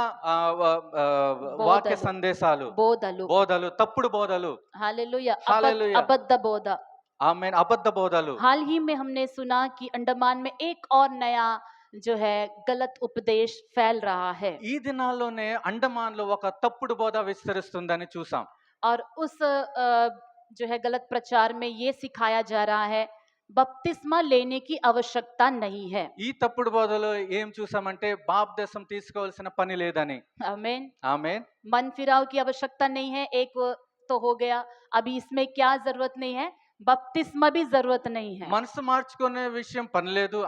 S1: వాక్య సందేశాలు, బోధలు, తప్పుడు బోధలు.
S2: Hallelujah,
S1: hallelujah.
S2: अबद्ध बोध।
S1: ఆమేన్. అబద్ధ బోధలు.
S2: हाल ही में हमने सुना कि अंडमान में एक और नया जो है गलत उपदेश फैल रहा है।
S1: ఈ దినాల్లోనే అండమాన్లో ఒక తప్పుడు బోధ విస్తరిస్తుందని చూసాం.
S2: और उस जो है गलत प्रचार में ये सिखाया जा रहा है बपतिस्मा लेने की आवश्यकता नहीं है।
S1: ఈ తప్పుడు బోధలో ఏం చూసామంటే బాప్తిసం తీసుకోవాల్సిన పని లేదని.
S2: आमीन।
S1: ఆమేన్.
S2: मन फिराव की आवश्यकता नहीं है, एक तो हो गया, अभी इसमें क्या जरूरत नहीं है, बपतिस्मा भी जरूरत नहीं है।
S1: మనసు మార్చుకునే విషయం పని లేదు,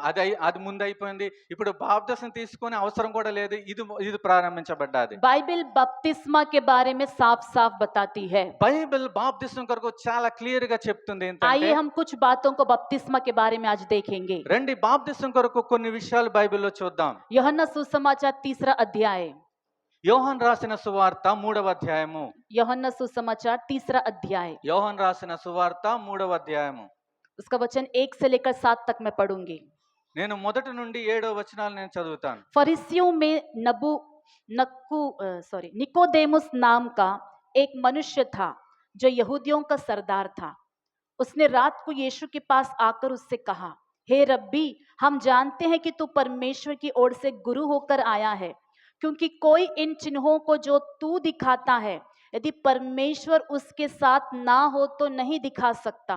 S1: అది ముందు అయిపోయింది. ఇప్పుడు బాప్తిసం తీసుకునే అవసరం కూడా లేదు, ఇది ప్రారంభించబడ్డది.
S2: बाइबल बपतिस्मा के बारे में साफ साफ बताती है।
S1: బైబిల్ బాప్తిసం కొరకు చాలా క్లియర్ గా చెప్తుంది. ఏంటంటే
S2: आइए हम कुछ बातों को बपतिस्मा के बारे में आज देखेंगे।
S1: రండి బాప్తిసం కొరకు కొన్ని విషయాలు బైబిల్లో చూద్దాం.
S2: यूहन्ना सुसमाचार 3 अध्याय।
S1: యోహాన్ రాసిన సువార్త 3వ అధ్యాయము.
S2: यूहन्ना सुसमाचार 3 अध्याय।
S1: యోహాన్ రాసిన సువార్త 3వ అధ్యాయము.
S2: उसका वचन 1 से लेकर 7 तक मैं पढ़ूंगी।
S1: నేను మొదటి నుండి 7వ వచనాలు నేను చదువుతాను.
S2: फरीसियों में निकोदेमुस नाम का एक मनुष्य था जो यहूदियों का सरदार था। उसने रात को यीशु के पास आकर उससे कहा, हे रब्बी, हम जानते हैं कि तू परमेश्वर की ओर से गुरु होकर आया है, क्योंकि कोई इन चिन्हों को जो तू दिखाता है यदि परमेश्वर उसके साथ ना हो तो नहीं दिखा सकता।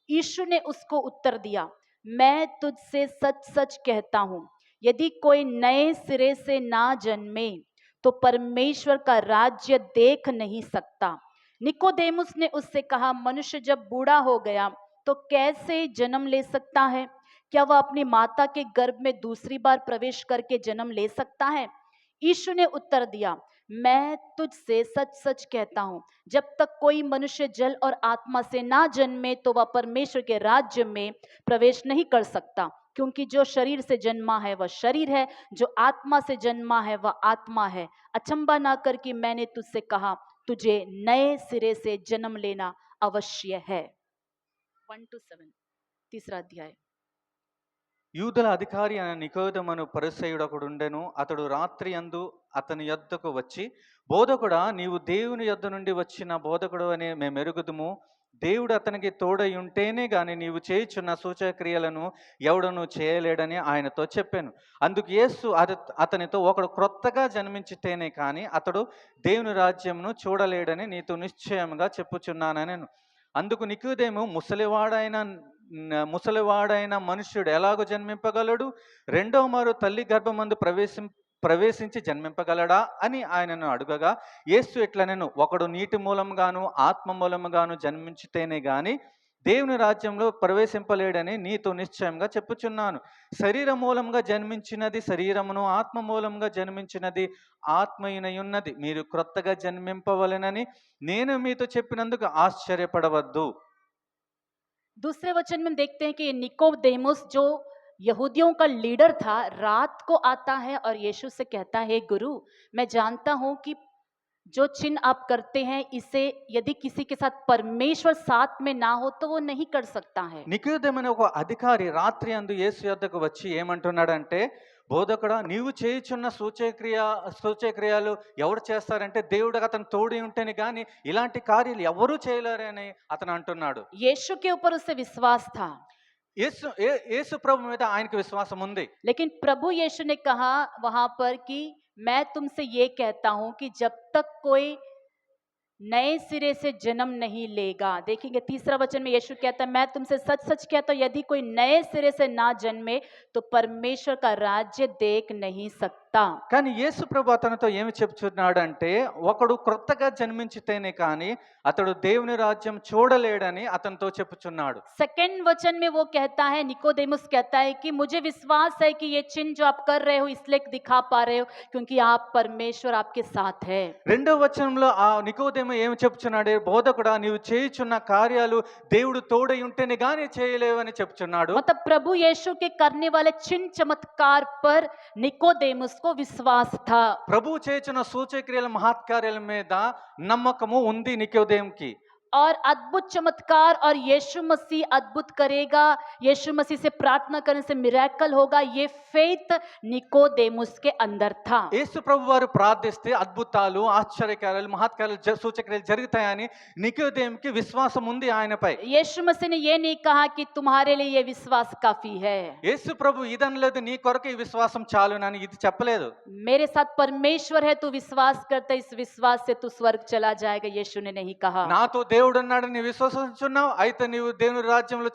S2: यीशु ने उसको उत्तर दिया, मैं तुझसे सच सच कहता हूँ, यदि कोई नए सिरे से ना जन्मे तो परमेश्वर का राज्य देख नहीं सकता। निकोदेमुस ने उससे कहा, मनुष्य जब बूढ़ा हो गया तो कैसे जन्म ले सकता है? क्या वह अपनी माता के गर्भ में दूसरी बार प्रवेश करके जन्म ले सकता है? यीशु ने उत्तर दिया, मैं तुझसे सच सच कहता हूँ, जब तक कोई मनुष्य जल और आत्मा से ना जन्मे तो वह परमेश्वर के राज्य में प्रवेश नहीं कर सकता। क्योंकि जो शरीर से जन्मा है वह शरीर है, जो आत्मा से जन्मा है वह आत्मा है। अचंबा ना कर कि मैंने तुझसे कहा, तुझे नए सिरे से जन्म लेना अवश्य है। 1 to 7 3 अध्याय।
S1: యూదుల అధికారి అయిన నికోదేమును పరిసయ్యుడు ఒకడుండెను. అతడు రాత్రి యందు అతని యొద్దకు వచ్చి, బోధకుడా, నీవు దేవుని యొద్ద నుండి వచ్చిన బోధకుడు అని మేము ఎరుగుదుము. దేవుడు అతనికి తోడై ఉంటేనే గాని నీవు చేయుచున్న సూచక్రియలను ఎవడను చేయలేడని ఆయనతో చెప్పాను. అందుకు యేసు అతనితో, ఒకడు క్రొత్తగా జన్మించితేనే కానీ అతడు దేవుని రాజ్యమును చూడలేడని నీతో నిశ్చయముగా చెప్పుచున్నానని. అందుకు నికోదేము, ముసలివాడైన మనుష్యుడు ఎలాగో జన్మింపగలడు? రెండో మారు తల్లి గర్భమందు ప్రవేశించి జన్మింపగలడా అని ఆయనను అడుగగా, యేసు ఇట్లనెను, ఒకడు నీటి మూలముగాను ఆత్మ మూలముగాను జన్మించితేనే గాని దేవుని రాజ్యంలో ప్రవేశింపలేడని నీతో నిశ్చయంగా చెప్పుచున్నాను. శరీర మూలంగా జన్మించినది శరీరమును, ఆత్మ మూలంగా జన్మించినది ఆత్మయునయున్నది. మీరు క్రొత్తగా జన్మింపవలెనని నేను మీతో చెప్పినందుకు ఆశ్చర్యపడవద్దు.
S2: दूसरे वचन में हम देखते हैं कि ये निकोदेमुस जो यहूदियों का लीडर था, रात को आता है और यीशु से कहता है, गुरु मैं जानता हूं कि जो चिन्ह आप करते हैं इसे यदि किसी के साथ परमेश्वर साथ में ना हो तो वो नहीं कर सकता है।
S1: నికోదేమనే ఒక అధికారి రాత్రి అందు యేసు యొద్దకు వచ్చి ఏమంటున్నాడంటే, బోధకుడా నీవు చేయుచున్న సూచక్రియాలు ఎవరు చేస్తారంటే దేవుడు అతను తోడి ఉంటేనే గాని ఇలాంటి కార్యాలు ఎవరూ చేయలేరని అతను అంటున్నాడు.
S2: यीशु के ऊपर उसे विश्वास था,
S1: యేసు ప్రభు మీద ఆయనకు విశ్వాసం ఉంది.
S2: लेकिन प्रभु यीशु ने कहा वहां पर कि मैं तुमसे ये कहता हूं कि जब तक कोई नए सिरे से जन्म नहीं लेगा, देखेंगे तीसरा वचन में यीशु कहता है मैं तुमसे सच सच कहता हूं यदि कोई नए सिरे से ना जन्मे तो परमेश्वर का राज्य देख नहीं सकता।
S1: కానీ యేసు ప్రభు అతనితో ఏమి చెప్తున్నాడంటే, ఒకడు క్రొత్తగా జన్మించితేనే కానీ అతడు దేవుని రాజ్యం చూడలేడని అతనితో చెప్పుచున్నాడు.
S2: सेकंड वचन में वो कहता है, निकोदेमुस कहता है कि मुझे विश्वास है कि ये चिन्ह जो आप कर रहे हो इसलिए दिखा पा रहे हो क्योंकि आप परमेश्वर आपके साथ है।
S1: రెండో వచనంలో ఆ నికోదేము ఏమి చెప్తున్నాడు, బోధకుడా నీవు చేయుచున్న కార్యాలు దేవుడు తోడై ఉంటేనే గాని చేయలేవని చెప్తున్నాడు.
S2: मतलब प्रभु यीशु के करने वाले चिन्ह चमत्कार पर निकोदेमुस को विश्वास था।
S1: ప్రభువు చేయుచున్న సూచక్రియల మహత్కార్యాల మీద నమ్మకము ఉంది నికోదేముకి.
S2: और अद्भुत चमत्कार और यीशु मसीह अद्भुत करेगा, यीशु मसीह से प्रार्थना करने से मिरेकल होगा, ये फेथ निकोदेमुस के अंदर था।
S1: యేసు ప్రభు వారు ప్రార్థిస్తే అద్భుతాలు ఆశ్చర్యకార్యాలు మహత్కార్యాలు సూచక్రియలు జరుగుతాయని నికోదేముకి విశ్వాసం ఉంది ఆయనపై.
S2: यीशु मसीह ने ये नहीं कहा कि तुम्हारे लिए ये विश्वास काफी है,
S1: యేసు ప్రభు ఇదనలేదు నీ కొరకు ఈ విశ్వాసం చాలునని ఇది చెప్పలేదు.
S2: मेरे साथ परमेश्वर है, तू विश्वास करता इस विश्वास से तू स्वर्ग चला जाएगा, यीशु ने नहीं कहा।
S1: నాతో దేవుడు ఉన్నాడని విశ్వసించున్నావు అయితే నీవు దేవుని రాజ్యంలో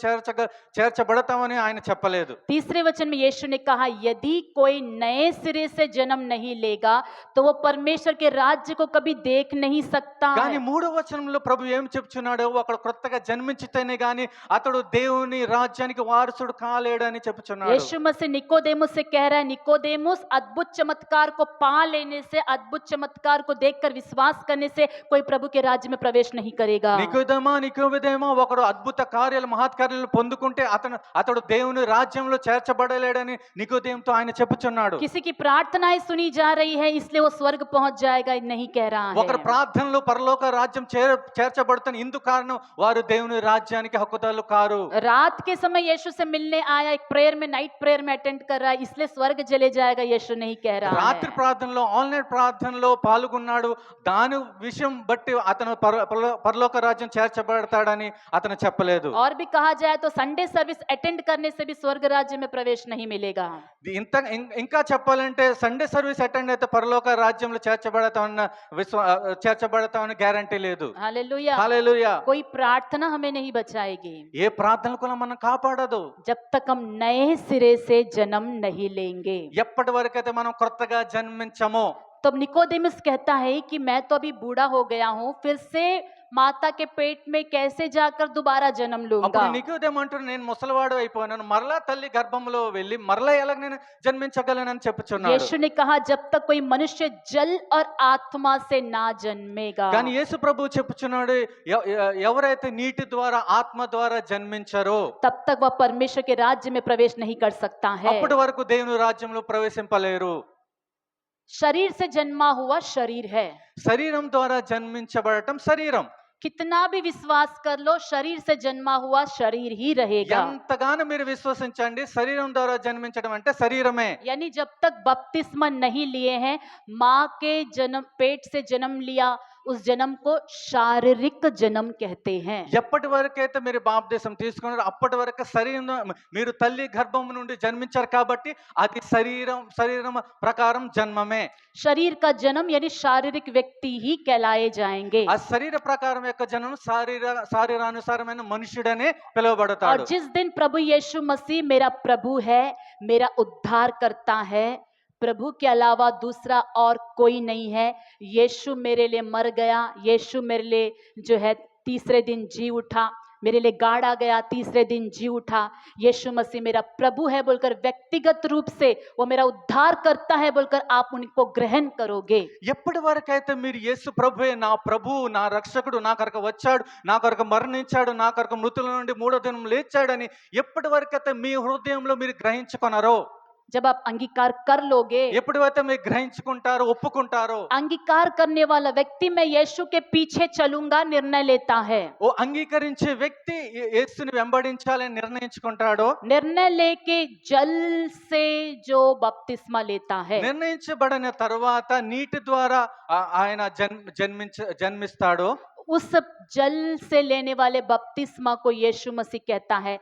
S1: చేర్చబడతావని ఆయన చెప్పలేదు.
S2: तीसरे वचन में यीशु ने कहा यदि कोई नए सिरे से जन्म नहीं लेगा तो वो परमेश्वर के राज्य को कभी देख नहीं सकता
S1: కానీ
S2: है।
S1: మూడో వచనంలో ప్రభు ఏం చెప్తున్నాడు, ఒకడు క్రొత్తగా జన్మించితేనే గాని అతడు దేవుని రాజ్యానికి వారసుడు కాలేడని చెప్తున్నాడు.
S2: यीशु मसीह निकोदेमुस से कह रहा है, निकोदेमुस अद्भुत चमत्कार को पा लेने से, अद्भुत चमत्कार को देखकर विश्वास करने से कोई प्रभु के राज्य में प्रवेश नहीं करेगा।
S1: నికోదేమా ఒకడు అద్భుత కార్యాలు మహత్కార్యాలు పొందుకుంటే అతడు దేవుని రాజ్యంలో చేర్చబడలేడని నికోదేముతో ఆయన చెప్పుచున్నాడు.
S2: किसी की प्रार्थनाएं सुनी जा रही है इसलिए वो स्वर्ग पहुंच जाएगा नहीं कह रहा
S1: ఒకరి
S2: है।
S1: ప్రార్థనలో పరలోక రాజ్యం చేర్చబడుతున్న ఇందుకు కారణం వారు దేవుని రాజ్యానికి హక్కుదారులు కారు.
S2: रात के समय यीशु से मिलने आया, एक प्रेयर में नाइट प्रेयर में अटेंड कर रहा है इसलिए स्वर्ग चले जाएगा, यीशु नहीं कह रहा
S1: రాత్రి
S2: है।
S1: ప్రార్థనలో ఆన్లైన్ ప్రార్థనలో పాల్గొన్నాడు, దాని విషయం బట్టి అతను పరలోక రాజ్యం చేర్చబడతాడని అతను చెప్పలేదు.
S2: और भी कहा जाए तो संडे सर्विस अटेंड करने से भी स्वर्ग राज्य में प्रवेश नहीं मिलेगा।
S1: ఇంకా చెప్పాలంటే సండే సర్వీస్ అటెండ్ అయితే పరలోక రాజ్యంలో చేర్చబడతామని గ్యారంటీ లేదు.
S2: हालेलुया।
S1: హల్లెలూయా.
S2: कोई प्रार्थना हमें नहीं बचाएगी
S1: ఏ ప్రార్థన కూడా మనం కాపాడదు
S2: जब तक हम नए सिरे से जन्म नहीं लेंगे।
S1: ఎప్పటి వరకైతే మనం కొత్తగా జన్మించమో.
S2: तब निकोदेमुस कहता है कि मैं तो अभी बूढ़ा हो गया हूँ, फिर से माता के पेट में कैसे जाकर दोबारा जन्म लूंगा।
S1: అప్పుడు నికోదేము అంటున్నాడు, నేను ముసలివాడు అయిపోయాను, మరలా తల్లి గర్భంలో వెళ్ళి మరలా ఎలాగ నేను జన్మించగలనని చెప్పుచున్నాడు.
S2: यीशु ने कहा जब तक कोई मनुष्य जल और आत्मा से ना जन्मेगा।
S1: కానీ యేసు ప్రభు చెప్పుచున్నాడు, ఎవరైతే నీటి ద్వారా ఆత్మ ద్వారా జన్మించారో
S2: तब तक वह परमेश्वर के राज्य में प्रवेश नहीं कर सकता है।
S1: అప్పటి వరకు దేవుని రాజ్యంలో ప్రవేశింపలేరు.
S2: शरीर से जन्मा हुआ शरीर है,
S1: శరీరం ద్వారా జన్మించబడటం శరీరం.
S2: कितना भी विश्वास कर लो शरीर से जन्मा हुआ शरीर ही रहेगा।
S1: ఎంతగానో మీరు విశ్వసించండి, శరీరం ద్వారా జన్మించడం అంటే శరీరమే.
S2: यानी जब तक बपतिस्मा नहीं लिए हैं, माँ के जन्म पेट से जन्म लिया, उस जन्म को शारीरिक जन्म कहते हैं।
S1: ఎప్పటి వరకైతే మీరు బాప్తిసం తీసుకున్నారో అప్పటి వరకు శరీరం మీరు తల్లి గర్భం నుండి జన్మించారు కాబట్టి అది శరీరం ప్రకారం జన్మమే.
S2: शरीर का जन्म यानी शारीरिक व्यक्ति ही कहलाए जाएंगे।
S1: ఆ శరీర ప్రకారం యొక్క జన్మ శారీరానుసారమైన మనుషుడనే
S2: और
S1: పిలువబడతాడు.
S2: जिस दिन प्रभु यीशु मसीह मेरा प्रभु है, मेरा उद्धार करता है, प्रभु के अलावा दूसरा और कोई नहीं है, यीशु मेरे लिए मर गया, यीशु मेरे लिए जो है तीसरे दिन जी उठा, मेरे लिए गाड़ा गया, तीसरे दिन जी उठा। यीशु मसीह मेरा प्रभु है बोलकर व्यक्तिगत रूप से वो मेरा उद्धार करता है बोलकर आप उनको ग्रहण करोगे।
S1: ఎప్పటి వరకైతే మీరు యేసు ప్రభువే నా ప్రభువు నా రక్షకుడు నా కొరకు వచ్చాడు నా కొరకు మరణించాడు నా కొరకు మృతుల నుండి మూడో దినం లేచాడని ఎప్పటి వరకైతే మీ హృదయంలో మీరు గ్రహించుకున్నారో,
S2: जब आप अंगीकार कर लोगे,
S1: ఎప్పుడైతే మీరు గ్రహించుకుంటారో ఒప్పుకుంటారో,
S2: अंगीकार करने वाला व्यक्ति मैं यीशु के पीछे चलूंगा निर्णय लेता है।
S1: ఓ అంగీకరించే వ్యక్తి యేసుని వెంబడించాలని నిర్ణయించుకుంటాడో,
S2: निर्णय लेके जल से जो बपतिस्मा लेता है,
S1: నిర్ణయించబడిన తర్వాత నీటి ద్వారా ఆయన జన్మిస్తాడో,
S2: उस जल से लेने वाले बपतिस्मा को यीशु मसीह कहता है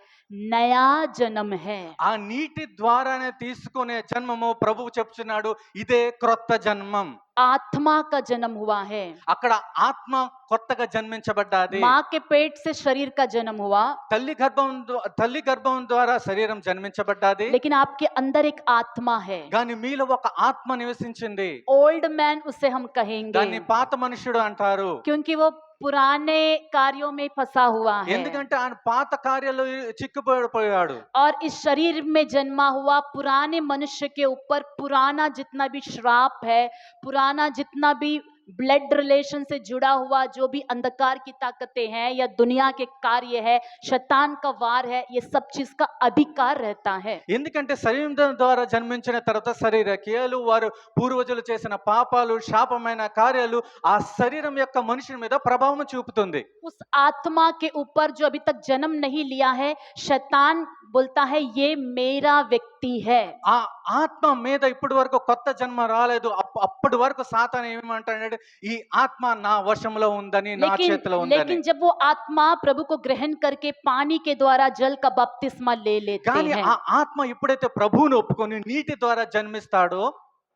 S2: नया जन्म है।
S1: ఆ నీటి ద్వారానే తీసుకునే జన్మము ప్రభువు చెప్తున్నాడు, ఇదే క్రొత్త జన్మం.
S2: आत्मा का जन्म हुआ है।
S1: అక్కడ ఆత్మ కొత్తగా జన్మించబడ్డాది.
S2: माँ के पेट से शरीर का जन्म हुआ,
S1: తల్లి గర్భం ద్వారా శరీరం జన్మించబడ్డాది.
S2: लेकिन आपके अंदर एक आत्मा है।
S1: కానీ మీలో ఒక ఆత్మ నివసించింది.
S2: ओल्ड मैन उसे हम कहेंगे,
S1: దాన్ని పాత మనుషుడు అంటారు.
S2: क्योंकि वो पुराने कार्यों में फंसा हुआ है
S1: ఎందుకంటే ఆయన పాత కార్యాలు చిక్కుపడిపోయాడు.
S2: और इस शरीर में जन्मा हुआ पुराने मनुष्य के ऊपर पुराना जितना भी श्राप है, पुराना जितना भी ब्लड रिलेशन से जुड़ा हुआ जो भी अंधकार की ताकतें हैं या दुनिया के कार्य है, शैतान का वार है, ये सब चीज का अधिकार रहता है।
S1: ఎందుకంటే శరీరం ద్వారా జన్మించిన తర్వాత శరీర క్రియలు, వారు పూర్వజులు చేసిన పాపాలు, శాపమైన కార్యాలు ఆ శరీరం యొక్క మనుషుల మీద ప్రభావం చూపుతుంది.
S2: उस आत्मा के ऊपर जो अभी तक जन्म नहीं लिया है, शैतान बोलता है ये मेरा व्यक्ति है।
S1: ఆ ఆత్మ మీద ఇప్పటి వరకు కొత్త జన్మ రాలేదు. అప్పటి వరకు సాతాను ఏమంటాడు, ఈ ఆత్మ నా వశంలో ఉందని, నా చేతిలో ఉందని.
S2: लेकिन जब वो आत्मा प्रभु को ग्रहण करके पानी के द्वारा जल का बपतिस्मा ले लेते
S1: కానీ
S2: हैं,
S1: ఆ ఆత్మ ఎప్పుడైతే ప్రభువును ఒప్పుకొని నీటి ద్వారా జన్మిస్తాడో,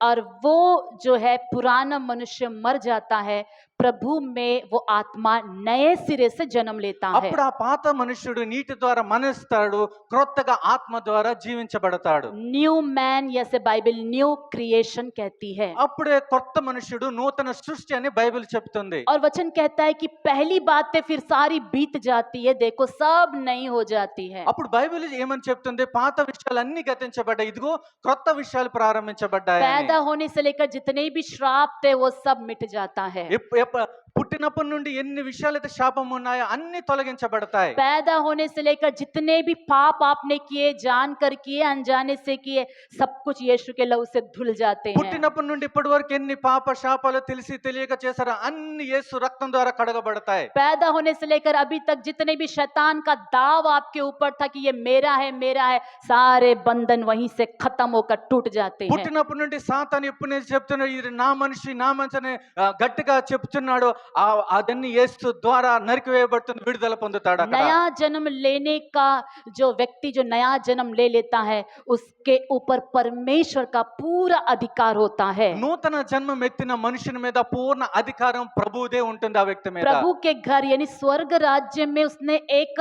S2: और वो जो है पुराना मनुष्य मर जाता है, प्रभु में वो आत्मा नए सिरे से जन्म लेता है।
S1: అప్పుడు ఆ పాత మనుష్యుడు నీటి ద్వారా మనిస్తాడు, క్రొత్తగా ఆత్మ ద్వారా జీవించబడతాడు.
S2: न्यू मैन, जैसे बाइबल न्यू क्रिएशन कहती है।
S1: అప్పుడే కొత్త మనుష్యుడు నూతన సృష్టి అని బైబిల్ చెప్తుంది.
S2: और वचन कहता है कि पहली बातें फिर सारी बीत जाती है, देखो सब नई हो जाती है।
S1: అప్పుడు బైబిల్ ఏమని చెప్తుంది, పాత విషయాలు అన్ని గతించబడ్డాయి, ఇదిగో క్రొత్త విషయాలు ప్రారంభించబడ్డాయి.
S2: पैदा होने से लेकर जितने भी श्राप थे वो सब मिट जाता है।
S1: పుట్టినప్పటి నుండి ఎన్ని విషయాలైతే శాపం ఉన్నాయో అన్ని తొలగించబడతాయి.
S2: पैदा होने से लेकर जितने भी पाप आपने किए, जानकर किए, अनजाने से किए, सब कुछ यीशु के लहू से धुल जाते हैं।
S1: పుట్టినప్పటి నుండి ఇప్పటి వరకు ఎన్ని పాప శాపాలు తెలిసి తెలియక చేశారో అన్ని యేసు రక్తం ద్వారా కడగబడతాయి.
S2: पैदा होने से लेकर अभी तक जितने भी शैतान का दाव आपके ऊपर था कि ये मेरा है मेरा है, सारे बंधन वहीं से खत्म होकर टूट जाते हैं।
S1: పుట్టినప్పటి నుండి సాతాను ఎప్పుడు నేను చెప్తున్నాడు, ఇది నా మనిషి నా మనిషి గట్టిగా చెప్తున్నాడు, అదన్నీ యేసు ద్వారా నరికివేయబడుతుంది, విడుదల పొందుతాడు.
S2: नया जन्म लेने का जो व्यक्ति जो नया जन्म ले लेता है, उसके ऊपर परमेश्वर का पूरा अधिकार होता है।
S1: నూతన జన్మం ఎత్తిన మనుషుని మీద పూర్ణ అధికారం ప్రభువుదే ఉంటుంది ఆ వ్యక్తి మీద.
S2: प्रभु के घर यानी स्वर्ग राज्य में उसने एक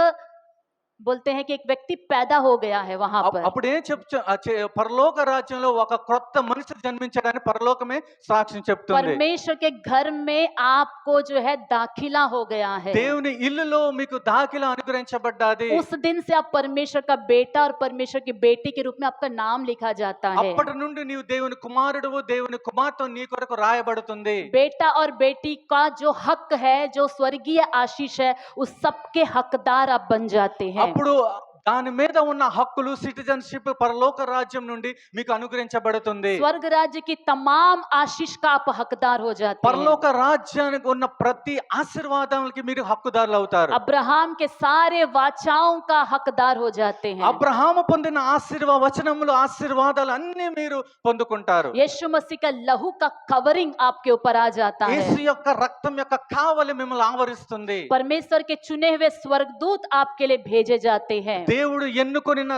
S2: बोलते हैं कि एक व्यक्ति पैदा हो गया है वहां पर।
S1: అప్పుడు ఏం పరలోక రాజ్యంలో ఒక కొత్త మనిషి జన్మించడానికి పరలోకమే సాక్ష్యం చెప్తుంది.
S2: परमेश्वर के घर में आपको जो है दाखिला हो गया है।
S1: దేవుని ఇల్లులో మీకు దాఖిలా అనుగ్రహించబడ్డాది.
S2: उस दिन से आप परमेश्वर का बेटा और परमेश्वर की बेटी के रूप में आपका नाम लिखा जाता है।
S1: అప్పటి నుండి నీవు దేవుని కుమారుడువు, దేవుని కుమార్తె నీ కొరకు రాయబడుతుంది.
S2: बेटा और बेटी का जो हक है, जो स्वर्गीय आशीष है, उस सब के हकदार आप बन जाते हैं।
S1: అప్పుడు దాని మీద ఉన్న హక్కులు, సిటిజన్షిప్ పరలోక రాజ్యం నుండి మీకు అనుగ్రహించబడుతుంది.
S2: स्वर्ग राज्य की तमाम आशीष का आप हकदार हो जाते हैं।
S1: పరలోక రాజ్యానికి ఉన్న ప్రతి ఆశీర్వాదానికి మీరు హక్కుదారులు అవుతారు.
S2: अब्राहम के सारे वाचाओं का हकदार हो जाते हैं।
S1: అబ్రహాము పొందిన వచనములు, ఆశీర్వాదాలు అన్ని మీరు పొందుకుంటారు.
S2: यीशु मसीह का लहू का कवरिंग आपके ऊपर आ जाता है।
S1: యేసు యొక్క రక్తం యొక్క కావలి మిమ్మల్ని ఆవరిస్తుంది.
S2: परमेश्वर के चुने हुए स्वर्गदूत आपके लिए भेजे जाते हैं।
S1: దేవుడు ఎన్నుకొనిన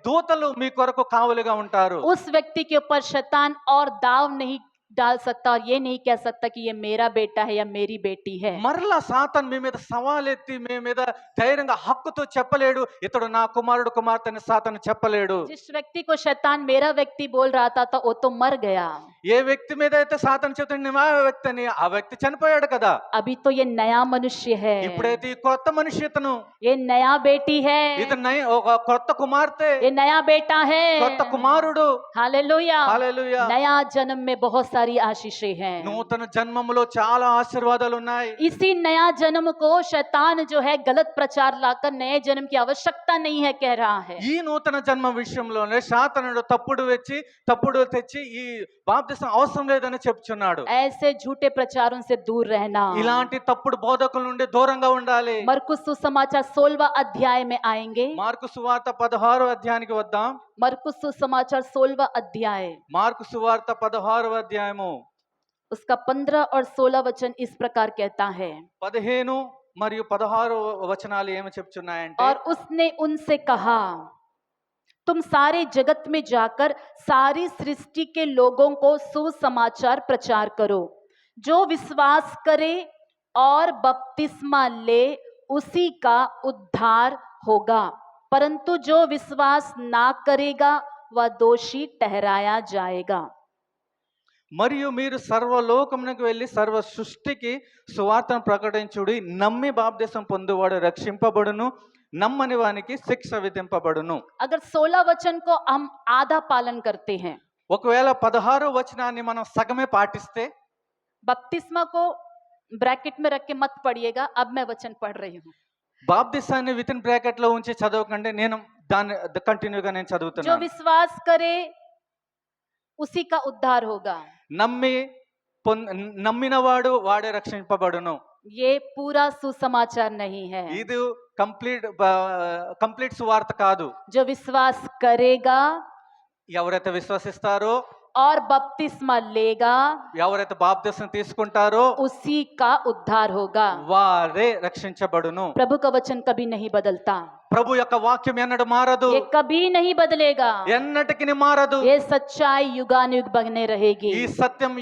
S1: దూతలు మీ కొరకు కావలిగా ఉంటారు.
S2: उस व्यक्ति के ऊपर शैतान और दाव नहीं डाल सकता और ये नहीं कह सकता कि ये मेरा बेटा है या मेरी बेटी है।
S1: మరలా సాతాను మీ మీద సవాలెత్తి మీ మీద ధైర్యంగా హక్కుతో చెప్పలేడు, ఇతడు నా కుమారుడు కుమార్తె అని సాతాను చెప్పలేడు.
S2: जिस व्यक्ति को शैतान मेरा व्यक्ति बोल रहा था वो तो मर गया।
S1: ఏ వ్యక్తి మీద అయితే సాతాను చెప్తాడు నా వ్యక్తి అని, ఆ వ్యక్తి చనిపోయాడు కదా.
S2: अभी तो ये नया मनुष्य है,
S1: ఇప్పుడైతే ఈ కొత్త మనిషి ఇతను,
S2: ये नया बेटी है,
S1: ఇతను ఒక కొత్త కుమార్తె,
S2: ये नया बेटा है।
S1: కొత్త కుమారుడు.
S2: हालेलुया।
S1: హల్లెలూయా.
S2: नया जन्म में बहुत सारी आशीषें हैं।
S1: నూతన జన్మములో చాలా ఆశీర్వాదాలు ఉన్నాయి.
S2: इसी नया जन्म को शैतान जो है गलत प्रचार लाकर नए जन्म की आवश्यकता नहीं है कह रहा है।
S1: ఈ నూతన జన్మ విషయంలోనే సాతానుడు తప్పుడు తెచ్చి ఈ బాప్తిసం అవసరం లేదని చెప్తున్నాడు.
S2: ऐसे झूठे प्रचारों से दूर रहना।
S1: ఇలాంటి తప్పుడు బోధకుల నుండి దూరంగా ఉండాలి.
S2: मरकुस सुसमाचार 16वां अध्याय में आएंगे।
S1: మార్కు సువార్త 16వ అధ్యాయానికి వద్దాం.
S2: मरकुस सुसमाचार 16वां अध्याय,
S1: మార్కు సువార్త 16వ అధ్యాయము
S2: उसका 15 और 16 वचन इस प्रकार कहता है।
S1: 15 మరియు 16 వచనాలు ఏమి చెప్తున్నాయంటే,
S2: और उसने उनसे कहा, तुम सारे जगत में जाकर सारी सृष्टि के लोगों को सुसमाचार प्रचार करो। जो विश्वास करे और बपतिस्मा ले उसी का उद्धार होगा, परंतु जो विश्वास ना करेगा वह दोषी ठहराया जाएगा।
S1: మరియు మీరు సర్వలోకమునకు వెళ్ళి సర్వ సృష్టికి సువార్తను ప్రకటించుడి. నమ్మి బాప్తిసం పొందువాడు రక్షింపబడును, నమ్మని వానికి శిక్ష విధింపబడును.
S2: अगर 16 वचन को हम आधा पालन करते हैं,
S1: ఒకవేళ 16వ వచనాన్ని మనం సగమే పాటిస్తే,
S2: बपतिस्मा को ब्रैकेट में रख के मत पढ़िएगा, अब मैं वचन पढ़ रही हूँ।
S1: బాప్తిసాన్ని విత్ ఇన్ బ్రాకెట్ లో ఉంచి చదవకండి, నేను దాన్ని కంటిన్యూగా నేను
S2: जो
S1: చదువుతున్నాను.
S2: विश्वास करे उसी का उद्धार होगा।
S1: నమ్మినవాడు వాడే రక్షింపబడును.
S2: ये पूरा सुसमाचार नहीं है।
S1: ఇది కంప్లీట్ సువార్త కాదు.
S2: जो विश्वास करेगा
S1: ఎవరైతే విశ్వసిస్తారో,
S2: और बपतिस्मा लेगा
S1: ఎవరైతే బాప్తిసం తీసుకుంటారో
S2: उसी का उद्धार होगा।
S1: వారే రక్షించబడును.
S2: प्रभु का वचन कभी नहीं बदलता,
S1: ప్రభు యొక్క వాక్యం ఎన్నడూ మారదు,
S2: ये कभी नहीं बदलेगा।
S1: ఎన్నటికి మారదు.
S2: ये सच्चाई युगानुयुग बने रहेगी,
S1: ఈ సత్యం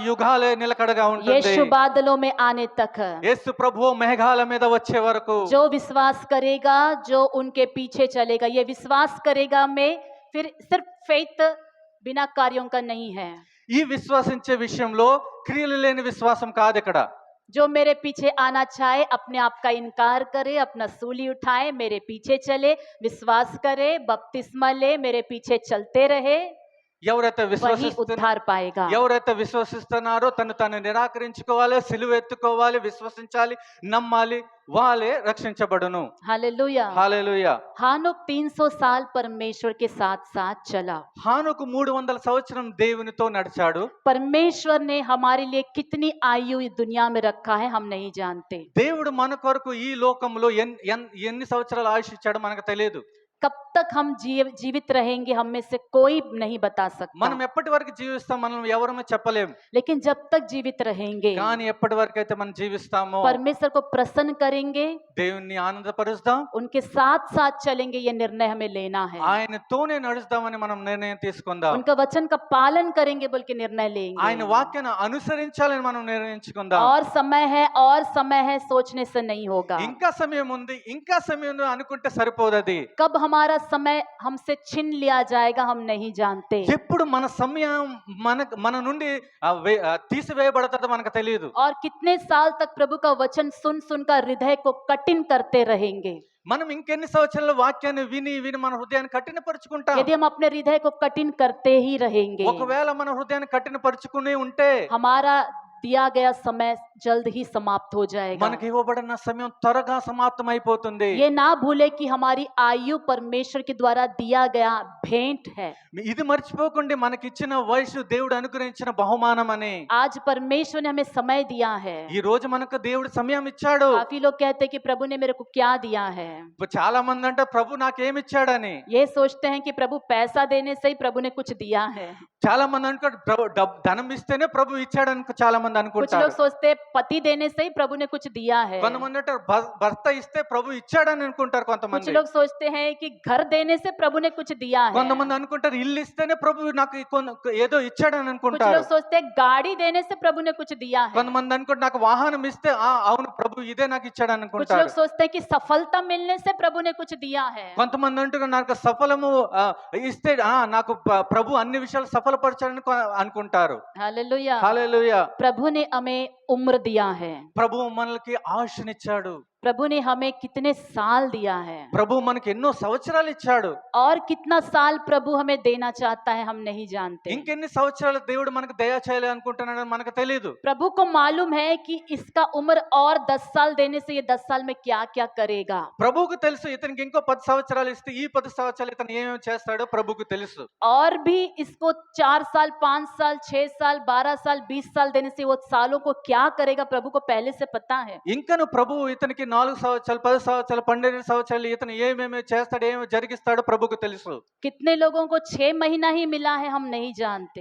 S1: యుగాలే నిలకడగా ఉంటుంది.
S2: यीशु बादलों में आने तक।
S1: యేసు ప్రభువు మేఘాల మీద వచ్చే వరకు.
S2: जो विश्वास करेगा, जो उनके पीछे चलेगा, ये विश्वास करेगा में फिर सिर्फ फेथ बिना कार्यों का नहीं है।
S1: ఈ విశ్వసించే విషయంలో క్రియలు లేని విశ్వాసం కాదు ఇక్కడ.
S2: जो मेरे पीछे आना चाहे अपने आप का इनकार करे, अपना सूली उठाए, मेरे पीछे चले, विश्वास करे, बपतिस्मा ले, मेरे पीछे चलते रहे,
S1: ఎవరైతే
S2: वही उद्धार पाएगा।
S1: విశ్వసిస్తున్నారో తను నిరాకరించుకోవాలి, సిలువ ఎత్తుకోవాలి, విశ్వసించాలి, నమ్మాలి, వాళ్ళే రక్షించబడును.
S2: हालेलुया।
S1: హల్లెలూయా.
S2: हानोक 300 साल परमेश्वर के साथ साथ चला।
S1: హానుకు 300 సంవత్సరం దేవునితో నడిచాడు.
S2: परमेश्वर ने हमारे लिए कितनी आयु इस दुनिया में रखा है हम नहीं जानते।
S1: దేవుడు మన కొరకు ఈ లోకంలో ఎన్ని సంవత్సరాలు ఆయుష్ ఇచ్చాడో మనకు తెలియదు.
S2: कब तक हम जीवित रहेंगे हम में से कोई नहीं बता सकता,
S1: మనం ఎప్పటి వరకు జీవిస్తాం మనం ఎవరమే చెప్పలేం.
S2: लेकिन जब तक जीवित रहेंगे,
S1: కానీ ఎప్పటి వరకు అయితే మనం జీవిస్తామో
S2: परमेश्वर को प्रसन्न करेंगे,
S1: దేవుణ్ణి ఆనందపరుస్తాం,
S2: उनके साथ साथ चलेंगे, ये निर्णय हमें लेना है।
S1: ఆయనతోనే నడుస్తామని మనం నిర్ణయం తీసుకుందాం.
S2: उनका वचन का पालन करेंगे बोल के निर्णय
S1: ఆయన
S2: लेंगे।
S1: వాక్యాన్ని అనుసరించాలని మనం నిర్ణయించుకుందాం.
S2: और समय है सोचने से नहीं होगा।
S1: ఇంకా సమయం ఉంది, ఇంకా సమయం ఉంది అనుకుంటే సరిపోదది.
S2: कब हमारा समय हमसे छीन लिया जाएगा हम नहीं जानते।
S1: ఎప్పుడు మన సమయం మన నుండి తీసివేయబడతాడో మనకు తెలియదు.
S2: और कितने साल तक प्रभु का वचन सुन सुनकर हृदय को कठिन करते रहेंगे।
S1: మనం ఇంకెన్ని సంవత్సరాలు వాక్యాన్ని విని మన హృదయాన్ని కఠినపరుచుకుంటాం.
S2: यदि हम अपने हृदय को कठिन करते ही रहेंगे,
S1: ఒకవేళ మన హృదయాన్ని కఠినపరుచుకుని ఉంటే
S2: हमारा दिया गया समय जल्द ही समाप्त हो जाएगा।
S1: మనకి ఇవ్వబడిన సమయం త్వరగా సమాప్తం అయిపోతుంది.
S2: ये ना भूले कि हमारी आयु परमेश्वर के द्वारा दिया गया भेंट है।
S1: ఇది మర్చిపోకండి, మనకి ఇచ్చిన వయసు దేవుడు అనుగ్రహించిన బహుమానం అని.
S2: आज परमेश्वर ने हमें समय दिया है।
S1: ఈ రోజు మనకు దేవుడు సమయం ఇచ్చాడు.
S2: काफी लोग कहते हैं कि प्रभु ने मेरे को क्या दिया है।
S1: చాలా మంది అంటే ప్రభు నాకేమి ఇచ్చాడని.
S2: ये सोचते हैं कि प्रभु पैसा देने से ही प्रभु ने कुछ दिया है।
S1: చాలా మంది అనుకుంటారు ధనం ఇస్తేనే ప్రభు ఇచ్చాడని చాలా మంది
S2: कुछ
S1: అనుకుంటారు.
S2: लोग सोचते हैं पति देने से ही प्रभु ने कुछ दिया है।
S1: కొంతమంది అంటారు భర్త ఇస్తే ప్రభు ఇచ్చాడని అనుకుంటారు
S2: कुछ
S1: కొంతమంది.
S2: लोग सोचते हैं कि घर देने से प्रभु ने कुछ दिया है।
S1: కొంతమంది అనుకుంటారు ఇల్లు ఇస్తేనే ప్రభు నాకు ఏదో ఇచ్చాడని
S2: कुछ
S1: అనుకుంటారు.
S2: लोग सोचते हैं गाड़ी देने से प्रभु ने कुछ दिया है।
S1: కొంతమంది అనుకుంటారు నాకు వాహనం ఇస్తే అవును ప్రభు ఇదే నాకు ఇచ్చాడని
S2: कुछ
S1: అనుకుంటారు.
S2: लोग सोचते हैं कि सफलता मिलने से प्रभु ने कुछ दिया है।
S1: కొంతమంది అంటారు నాకు సఫలము ఇస్తే నాకు ప్రభు అన్ని విషయాలు సఫలపరచాడని అనుకుంటారు.
S2: हालेलुया।
S1: హల్లెలూయా.
S2: प्रभु ने हमें उम्र दिया है।
S1: ప్రభు మనకి ఆయుష్నిచ్చాడు.
S2: प्रभु ने हमें कितने साल दिया है
S1: ప్రభు మనకి ఎన్నో సంవత్సరాలు ఇచ్చాడు.
S2: और कितना साल प्रभु हमें देना चाहता है हम नहीं जानते।
S1: ఇంకెన్ని సంవత్సరాలు దేవుడు మనకు దయ చేయాలి అనుకుంటున్నాడని మనకు తెలియదు.
S2: प्रभु को मालूम है कि इसका उम्र और 10 साल देने से ये 10 साल में क्या क्या करेगा।
S1: ప్రభువుకు తెలుసు ఇతనికి ఇంకో 10 సంవత్సరాలు ఇస్తే ఈ 10 సంవత్సరాలు ఇతను ఏమేమి చేస్తాడో ప్రభువుకు తెలుసు.
S2: और भी इसको 4 साल 5 साल 6 साल 12 साल 20 साल देने से वो सालों को क्या करेगा प्रभु को पहले से पता है।
S1: ఇంకను ప్రభువు ఇతనికి 4 సంవత్సరాలు 10 సంవత్సరాలు 12 సంవత్సరాలు ఇతను ఏమేమి చేస్తాడు ఏమేమి జరిగిస్తాడో ప్రభువుకు తెలుసు.
S2: कितने लोगों को 6 महीना ही मिला है हम नहीं जानते।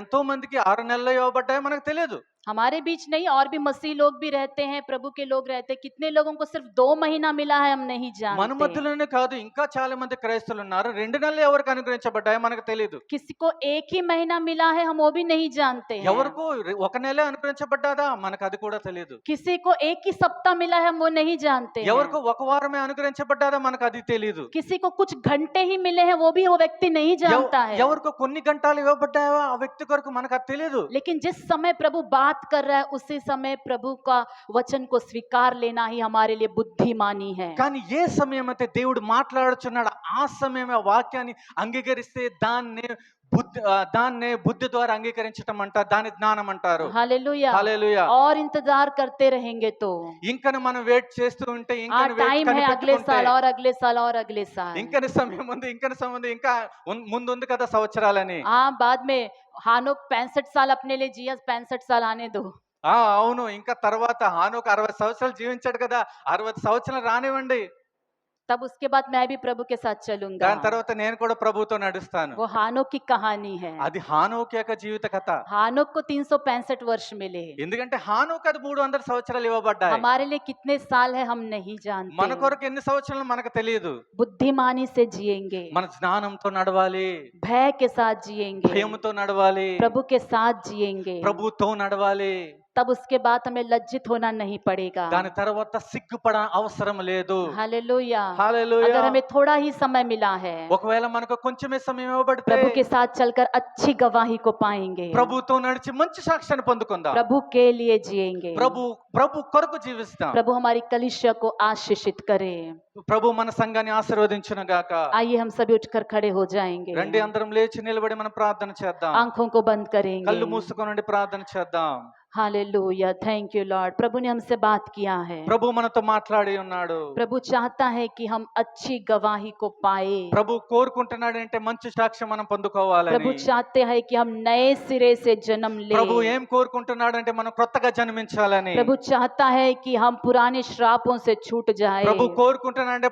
S1: ఎంతో మందికి 6 నెలలు ఇవ్వబడ్డాయో మనకు తెలియదు.
S2: हमारे बीच नहीं और भी मसीह लोग भी रहते हैं, प्रभु के लोग रहते हैं। कितने लोगों को सिर्फ 2 महीना मिला है हम नहीं
S1: మన
S2: जानते।
S1: మధ్యలోనే కాదు ఇంకా చాలా మంది క్రైస్తవులు ఉన్నారు 2 నెలలు ఎవరికి అనుగ్రహించబడ్డాయో మనకు తెలియదు.
S2: किसी को 1 ही महीना मिला है हम वो भी नहीं जानते हैं।
S1: ఎవరికో 1 నెలే అనుగ్రహించబడ్డాదా మనకు అది కూడా తెలియదు.
S2: किसी को 1 ही सप्ताह मिला है हम वो नहीं जानते हैं।
S1: ఎవరికో 1 వారమే అనుగ్రహించబడ్డాదా మనకు అది తెలియదు.
S2: किसी को कुछ घंटे ही मिले हैं वो भी वो व्यक्ति नहीं जानता है।
S1: ఎవరికో కొన్ని గంటలు ఇవ్వబడ్డాయో ఆ వ్యక్తి కొరకు మనకు అది తెలియదు.
S2: लेकिन जिस समय प्रभु बात कर रहा है उसी समय प्रभु का वचन को स्वीकार लेना ही हमारे लिए बुद्धिमानी है।
S1: కానీ ఏ సమయం అయితే దేవుడు మాట్లాడుచున్నాడు ఆ సమయమే ఆ వాక్యాన్ని అంగీకరిస్తే దాన్నే బుద్ధి ద్వారా అంగీకరించటం అంటారు. దాని జ్ఞానం అంటారు.
S2: हालेलूया।
S1: హల్లెలూయా.
S2: और इंतजार करते रहेंगे तो
S1: ఇంకను మనం వెయిట్ చేస్తూ ఉంటే
S2: टाइम है अगले साल और अगले साल और अगले साल।
S1: ఇంకని సమయం ఉంది ఇంకా ముందు ఉంది కదా సంవత్సరాలని.
S2: हाँ बाद में हानोक 65 साल अपने लिए जिया, 65 साल आने दो।
S1: అవును ఇంకా తర్వాత హానోకు 60 సంవత్సరాలు జీవించాడు కదా 60 సంవత్సరాలు రానివ్వండి.
S2: तब उसके बाद मैं भी प्रभु के साथ चलूंगा।
S1: దాని తర్వాత నేను కూడా ప్రభువుతో నడుస్తాను.
S2: वो हानोक की कहानी है।
S1: అది హానోకు యొక్క జీవిత కథ.
S2: हानोक को 365 वर्ष मिले।
S1: ఎందుకంటే హానోకు అది 300 సంవత్సరాలు ఇవ్వబడ్డాయి.
S2: हमारे लिए कितने साल है हम नहीं जानते।
S1: మన కొరకు ఎన్ని సంవత్సరాలు మనకు తెలియదు.
S2: बुद्धिमानी से जिएंगे,
S1: మన జ్ఞానంతో నడవాలి,
S2: भय के साथ जिएंगे,
S1: భయముతో నడవాలి,
S2: प्रभु के साथ जिएंगे।
S1: ప్రభుతో నడవాలి.
S2: तब उसके बाद हमें लज्जित होना नहीं पड़ेगा।
S1: దాని తర్వాత సిగ్గుపడ అవసరం లేదు.
S2: हालेलुया।
S1: హల్లెలూయా.
S2: अगर हमें थोड़ा ही समय मिला है
S1: ఒకవేళ మనకు కొంచెమే సమయం ఇవ్వబడితే
S2: प्रभु के साथ चलकर अच्छी गवाही को पाएंगे।
S1: ప్రభుతో నడిచి మంచి సాక్ష్యాన్ని పొందుకుందాం.
S2: प्रभु के लिए जिएंगे।
S1: ప్రభు కొరకు జీవిస్తాం.
S2: प्रभु हमारी कलीसिया को आशीषित करे।
S1: ప్రభు మన సంఘాన్ని ఆశీర్వదించును గాక.
S2: आइए हम सभी उठकर खड़े हो जाएंगे,
S1: రండి అందరం లేచి నిలబడి మనం ప్రార్థన చేద్దాం.
S2: आंखों को बंद करेंगे।
S1: కళ్ళు మూసుకొని ప్రార్థన చేద్దాం.
S2: हालेलुया। Thank you Lord. प्रभु ने हमसे बात किया है।
S1: ప్రభు మనతో మాట్లాడి ఉన్నాడు.
S2: प्रभु चाहता है कि हम अच्छी गवाही को पाए।
S1: ప్రభు కోరుకుంటున్నాడు అంటే మంచి సాక్ష్యం మనం పొందుకోవాలని.
S2: प्रभु चाहते हैं कि हम नए सिरे से जन्म
S1: ప్రభు
S2: लें।
S1: ఏం కోరుకుంటున్నాడు అంటే మనం కొత్తగా జన్మించాలని.
S2: प्रभु चाहता है कि हम पुराने श्रापों से छूट जाए।
S1: ప్రభు కోరుకుంటున్నాడంటే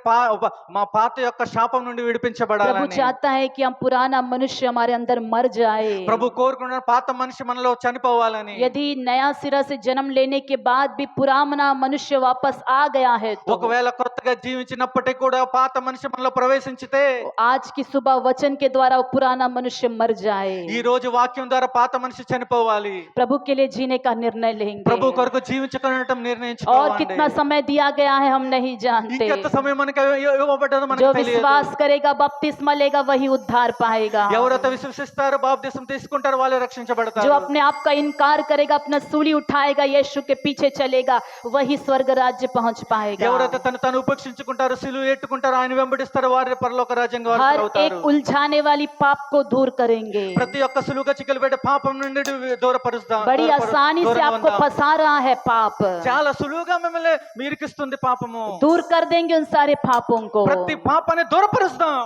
S1: మా పాత యొక్క శాపం నుండి
S2: प्रभु
S1: విడిపించబడాలని.
S2: चाहता है कि हम पुराना मनुष्य हमारे अंदर मर जाए।
S1: ప్రభు కోరుకుంటున్నాడు పాత మనిషి మనలో చనిపోవాలని.
S2: यदि नया सिरा से जन्म लेने के बाद भी पुराना मनुष्य वापस आ गया है तो
S1: ఒకవేళ కొత్తగా జీవించినప్పటికీ కూడా పాత మనిషి మనలో ప్రవేశించితే
S2: आज की सुबह वचन के द्वारा वो पुराना मनुष्य मर जाए।
S1: ఈ రోజు వాక్యం ద్వారా పాత మనిషి చనిపోవాలి.
S2: प्रभु के लिए जीने का निर्णय लेंगे।
S1: ప్రభు కొరకు జీవించుకోవడం
S2: और
S1: నిర్ణయించుకోవాలి.
S2: कितना समय दिया गया है हम नहीं जानते।
S1: ఇంకెంత సమయం మనకు ఇవ్వబడ్డదో
S2: जो
S1: మనకు తెలియదు.
S2: विश्वास करेगा बपतिस्मा लेगा वही उद्धार पाएगा।
S1: ఎవరైతే విశ్వసిస్తారో బాప్తిసం తీసుకుంటారో వాళ్ళే రక్షించబడతారు.
S2: जो अपने आप का इनकार करेगा, अपना सूली उठाएगा, यीशु के पीछे चलेगा, वही स्वर्ग राज्य पहुंच पाएगा।
S1: ఎవరైతే తను ఉపేక్షించుకుంటారో సిలువ ఎత్తుకుంటారో ఆయన వెంబడిస్తారో వారి పరలోక రాజ్యంగా
S2: हर
S1: వారసులు
S2: एक
S1: అవుతారు.
S2: उलझाने वाली पाप को दूर करेंगे।
S1: ప్రతి ఒక్క సులువుగా చిక్కులుపెట్టే పాపం నుండి దూరపరుస్తాం.
S2: बड़ी आसानी से आपको फंसा रहा है पाप।
S1: చాలా సులువుగా మిమ్మల్ని మీరికిస్తుంది పాపము.
S2: दूर कर देंगे उन सारे पापों को।
S1: ప్రతి పాపాన్ని దూరపరుస్తాం.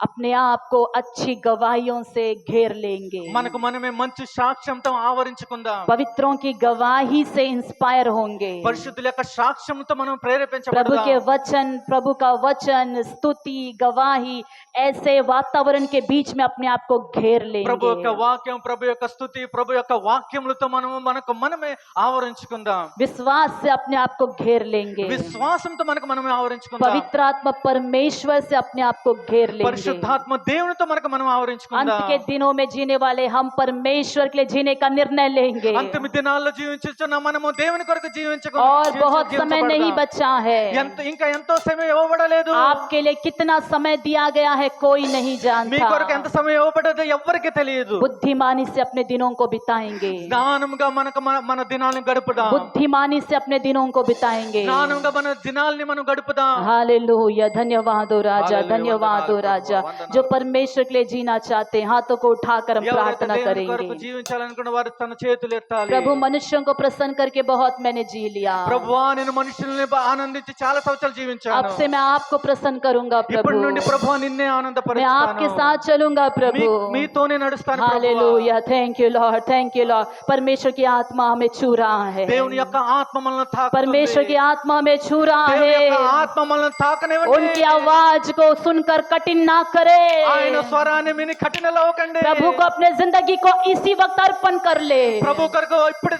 S2: अपने आप को अच्छी गवाहियों से घेर लेंगे,
S1: మనకు మనమే మంచి సాక్ష్యంతో ఆవరించుకుందాం.
S2: पवित्रों की गवाही से इंस्पायर होंगे,
S1: పరిశుద్ధుల యొక్క సాక్ష్యంతో మనం
S2: प्रभु के
S1: ప్రేరేపించబడదాం.
S2: वचन, प्रभु का वचन, स्तुति, गवाही, ऐसे वातावरण के बीच में अपने आप को घेर
S1: ప్రభు యొక్క
S2: लेंगे।
S1: వాక్యం, ప్రభు యొక్క స్తుతి, ప్రభు యొక్క వాక్యములతో మనకు మనమే ఆవరించుకుందాం.
S2: विश्वास से अपने आप को घेर लेंगे,
S1: విశ్వాసంతో మనమే ఆవరించుకుందాం.
S2: पवित्र आत्मा परमेश्वर से अपने आप को घेर लेंगे।
S1: పరిశుద్ధాత్మ దేవునితో మనం
S2: अंत
S1: ఆవరించుకుందాం.
S2: के दिनों में जीने वाले हम परमेश्वर के लिए जीने का निर्णय लेंगे,
S1: అంతిమ దినాల్లో జీవించుచున్న మనము దేవుని కొరకు
S2: और बहुत समय नहीं बचा है।
S1: ఇంకా ఎంతో సమయం ఇవ్వబడలేదు.
S2: आपके लिए कितना समय दिया गया है कोई नहीं
S1: మీ కొరకు ఎంత
S2: जानता।
S1: సమయం ఇవ్వబడదో ఎవ్వరికీ తెలియదు.
S2: बुद्धिमानी से अपने दिनों को बिताएंगे,
S1: జ్ఞానంగా మన దినాలను గడుపుదాం.
S2: बुद्धिमानी से अपने दिनों को बिताएंगे।
S1: జ్ఞానంగా మన దినాల్ని మనం గడుపుదాం.
S2: हालेलुया, धन्यवाद हो राजा,
S1: हालेलुया,
S2: धन्यवाद हो
S1: वंदनाल
S2: राजा।
S1: प्रभु, वंदनाल
S2: जो परमेश्वर के लिए जीना चाहते हैं हाथों को उठाकर हम
S1: ఎవరైతే
S2: प्रार्थना
S1: దేవుని కొరకు
S2: करेंगे।
S1: జీవించాలనుకున్న వారు తన చేతులు ఎత్తాలి.
S2: प्रभु, मनुष्यों को प्रसन्न करके बहुत मैंने जी लिया,
S1: ప్రభువా, నేను మనుషుల్ని ఆనందించి చాలా సంవత్సరాలు
S2: अब
S1: జీవించాను.
S2: से मैं आपको प्रसन्न करूंगा
S1: ఇప్పటి
S2: प्रभु,
S1: నుండి ప్రభువా నిన్నే
S2: मैं
S1: ఆనందపరుస్తాను.
S2: आपके साथ चलूंगा प्रभु।
S1: మీతోనే నడుస్తాను ప్రభువా.
S2: Hallelujah, thank you Lord, thank you Lord. परमेश्वर की आत्मा हमें छू रहा है,
S1: దేవుని యొక్క ఆత్మ మనల్ని తాకుతుంది.
S2: परमेश्वर की आत्मा हमें छू रहा
S1: దేవుని యొక్క
S2: है।
S1: ఆత్మ మనల్ని తాకనివ్వండి.
S2: उनकी आवाज को सुनकर कठिन ना करे,
S1: ఆయన స్వరాన్ని విని కఠినలవకండి.
S2: प्रभु को अपने जिंदगी को इसी वक्त अर्पण कर ले।
S1: ప్రభు కొరకు ఇప్పుడు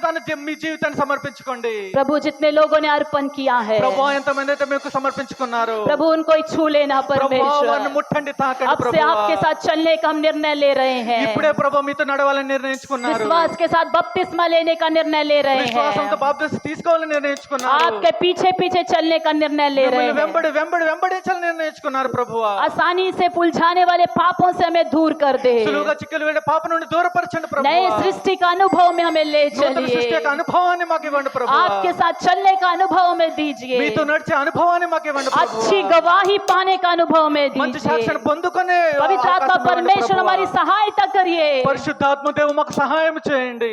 S1: మీ జీవితాన్ని సమర్పించుకోండి.
S2: प्रभु, जितने लोगों ने अर्पण किया है
S1: ప్రభు ఎంతమంది అయితే మీకు సమర్పించుకున్నారు,
S2: प्रभु उनको ही छू लेना
S1: ప్రభు
S2: परमेश्वर।
S1: వారిని ముట్టండి, తాకండి
S2: अब से
S1: ప్రభువా.
S2: आपके साथ चलने का हम निर्णय ले रहे हैं,
S1: ఇప్పుడే ప్రభు మీతో నడవాలని నిర్ణయించుకున్నారు.
S2: विश्वास के साथ बपतिस्मा लेने का निर्णय ले रहे
S1: విశ్వాసంతో
S2: हैं,
S1: బాప్తిస్మం తీసుకోవాలని నిర్ణయించుకున్నారు.
S2: आपके पीछे पीछे चलने का निर्णय ले रहे
S1: మిమ్మల్ని
S2: हैं।
S1: వెంబడించాలని నిర్ణయించుకున్నారు ప్రభువా.
S2: आसानी से उलझाने वाले पापों से हमें दूर कर दे,
S1: సులువుగా చిక్కులు వేడే పాప నుండి దూరపరచండి
S2: नए
S1: ప్రభువా.
S2: सृष्टि का अनुभव में हमें ले
S1: నూతన సృష్టి
S2: चलिए,
S1: యొక్క అనుభవాన్ని మాకు ఇవ్వండి ప్రభువా.
S2: आपके साथ चलने का अनुभव में दीजिए,
S1: మీతో నడిచే అనుభవాన్ని మాకు ఇవ్వండి ప్రభువా.
S2: अच्छी गवाही पाने का अनुभव में
S1: మంచి
S2: दीजिए।
S1: సాక్ష్యాన్ని పొందుకునే
S2: पवित्र आत्मा
S1: అవకాశం ఇవ్వండి
S2: परमेश्वर
S1: ప్రభువా.
S2: हमारी सहायता करिए।
S1: పరిశుద్ధాత్మ దేవుడు మాకు సహాయం చేయండి.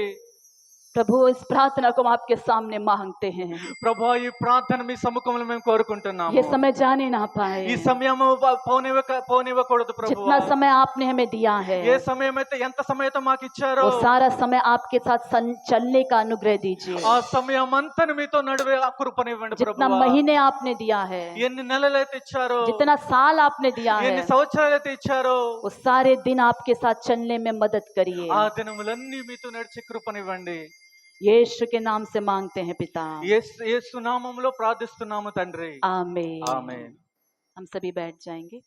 S2: प्रभु, इस प्रार्थना को हम आपके सामने मांगते हैं,
S1: ప్రభువా, ఈ ప్రార్థన మీ సముఖంలో మేము కోరుకుంటున్నాము.
S2: ये समय जाने ना
S1: ఈ
S2: पाए,
S1: సమయం పోనివ్వకూడదు ప్రభువా.
S2: जितना समय आपने हमें दिया है
S1: ఏ సమయం అయితే ఎంత సమయంతో మాకు ఇచ్చారో
S2: वो सारा समय आपके साथ चलने का अनुग्रह दीजिए।
S1: ఆ సమయం అంతా మీతో నడివే ఆ కృపనివ్వండి
S2: जितना
S1: ప్రభువా.
S2: महीने आपने दिया है,
S1: ఎన్ని నెలలైతే ఇచ్చారో,
S2: जितना साल आपने दिया
S1: ఎన్ని
S2: है,
S1: సంవత్సరాలైతే ఇచ్చారో,
S2: वो सारे दिन आपके साथ चलने में मदद करिए।
S1: ఆ దినములన్నీ మీతో నడిచే కృపనివ్వండి.
S2: यीशु के नाम से मांगते हैं पिता,
S1: యేసు నామములో ప్రార్థిస్తున్నాము తండ్రి.
S2: आमीन।
S1: ఆమేన్.
S2: हम सभी बैठ जाएंगे।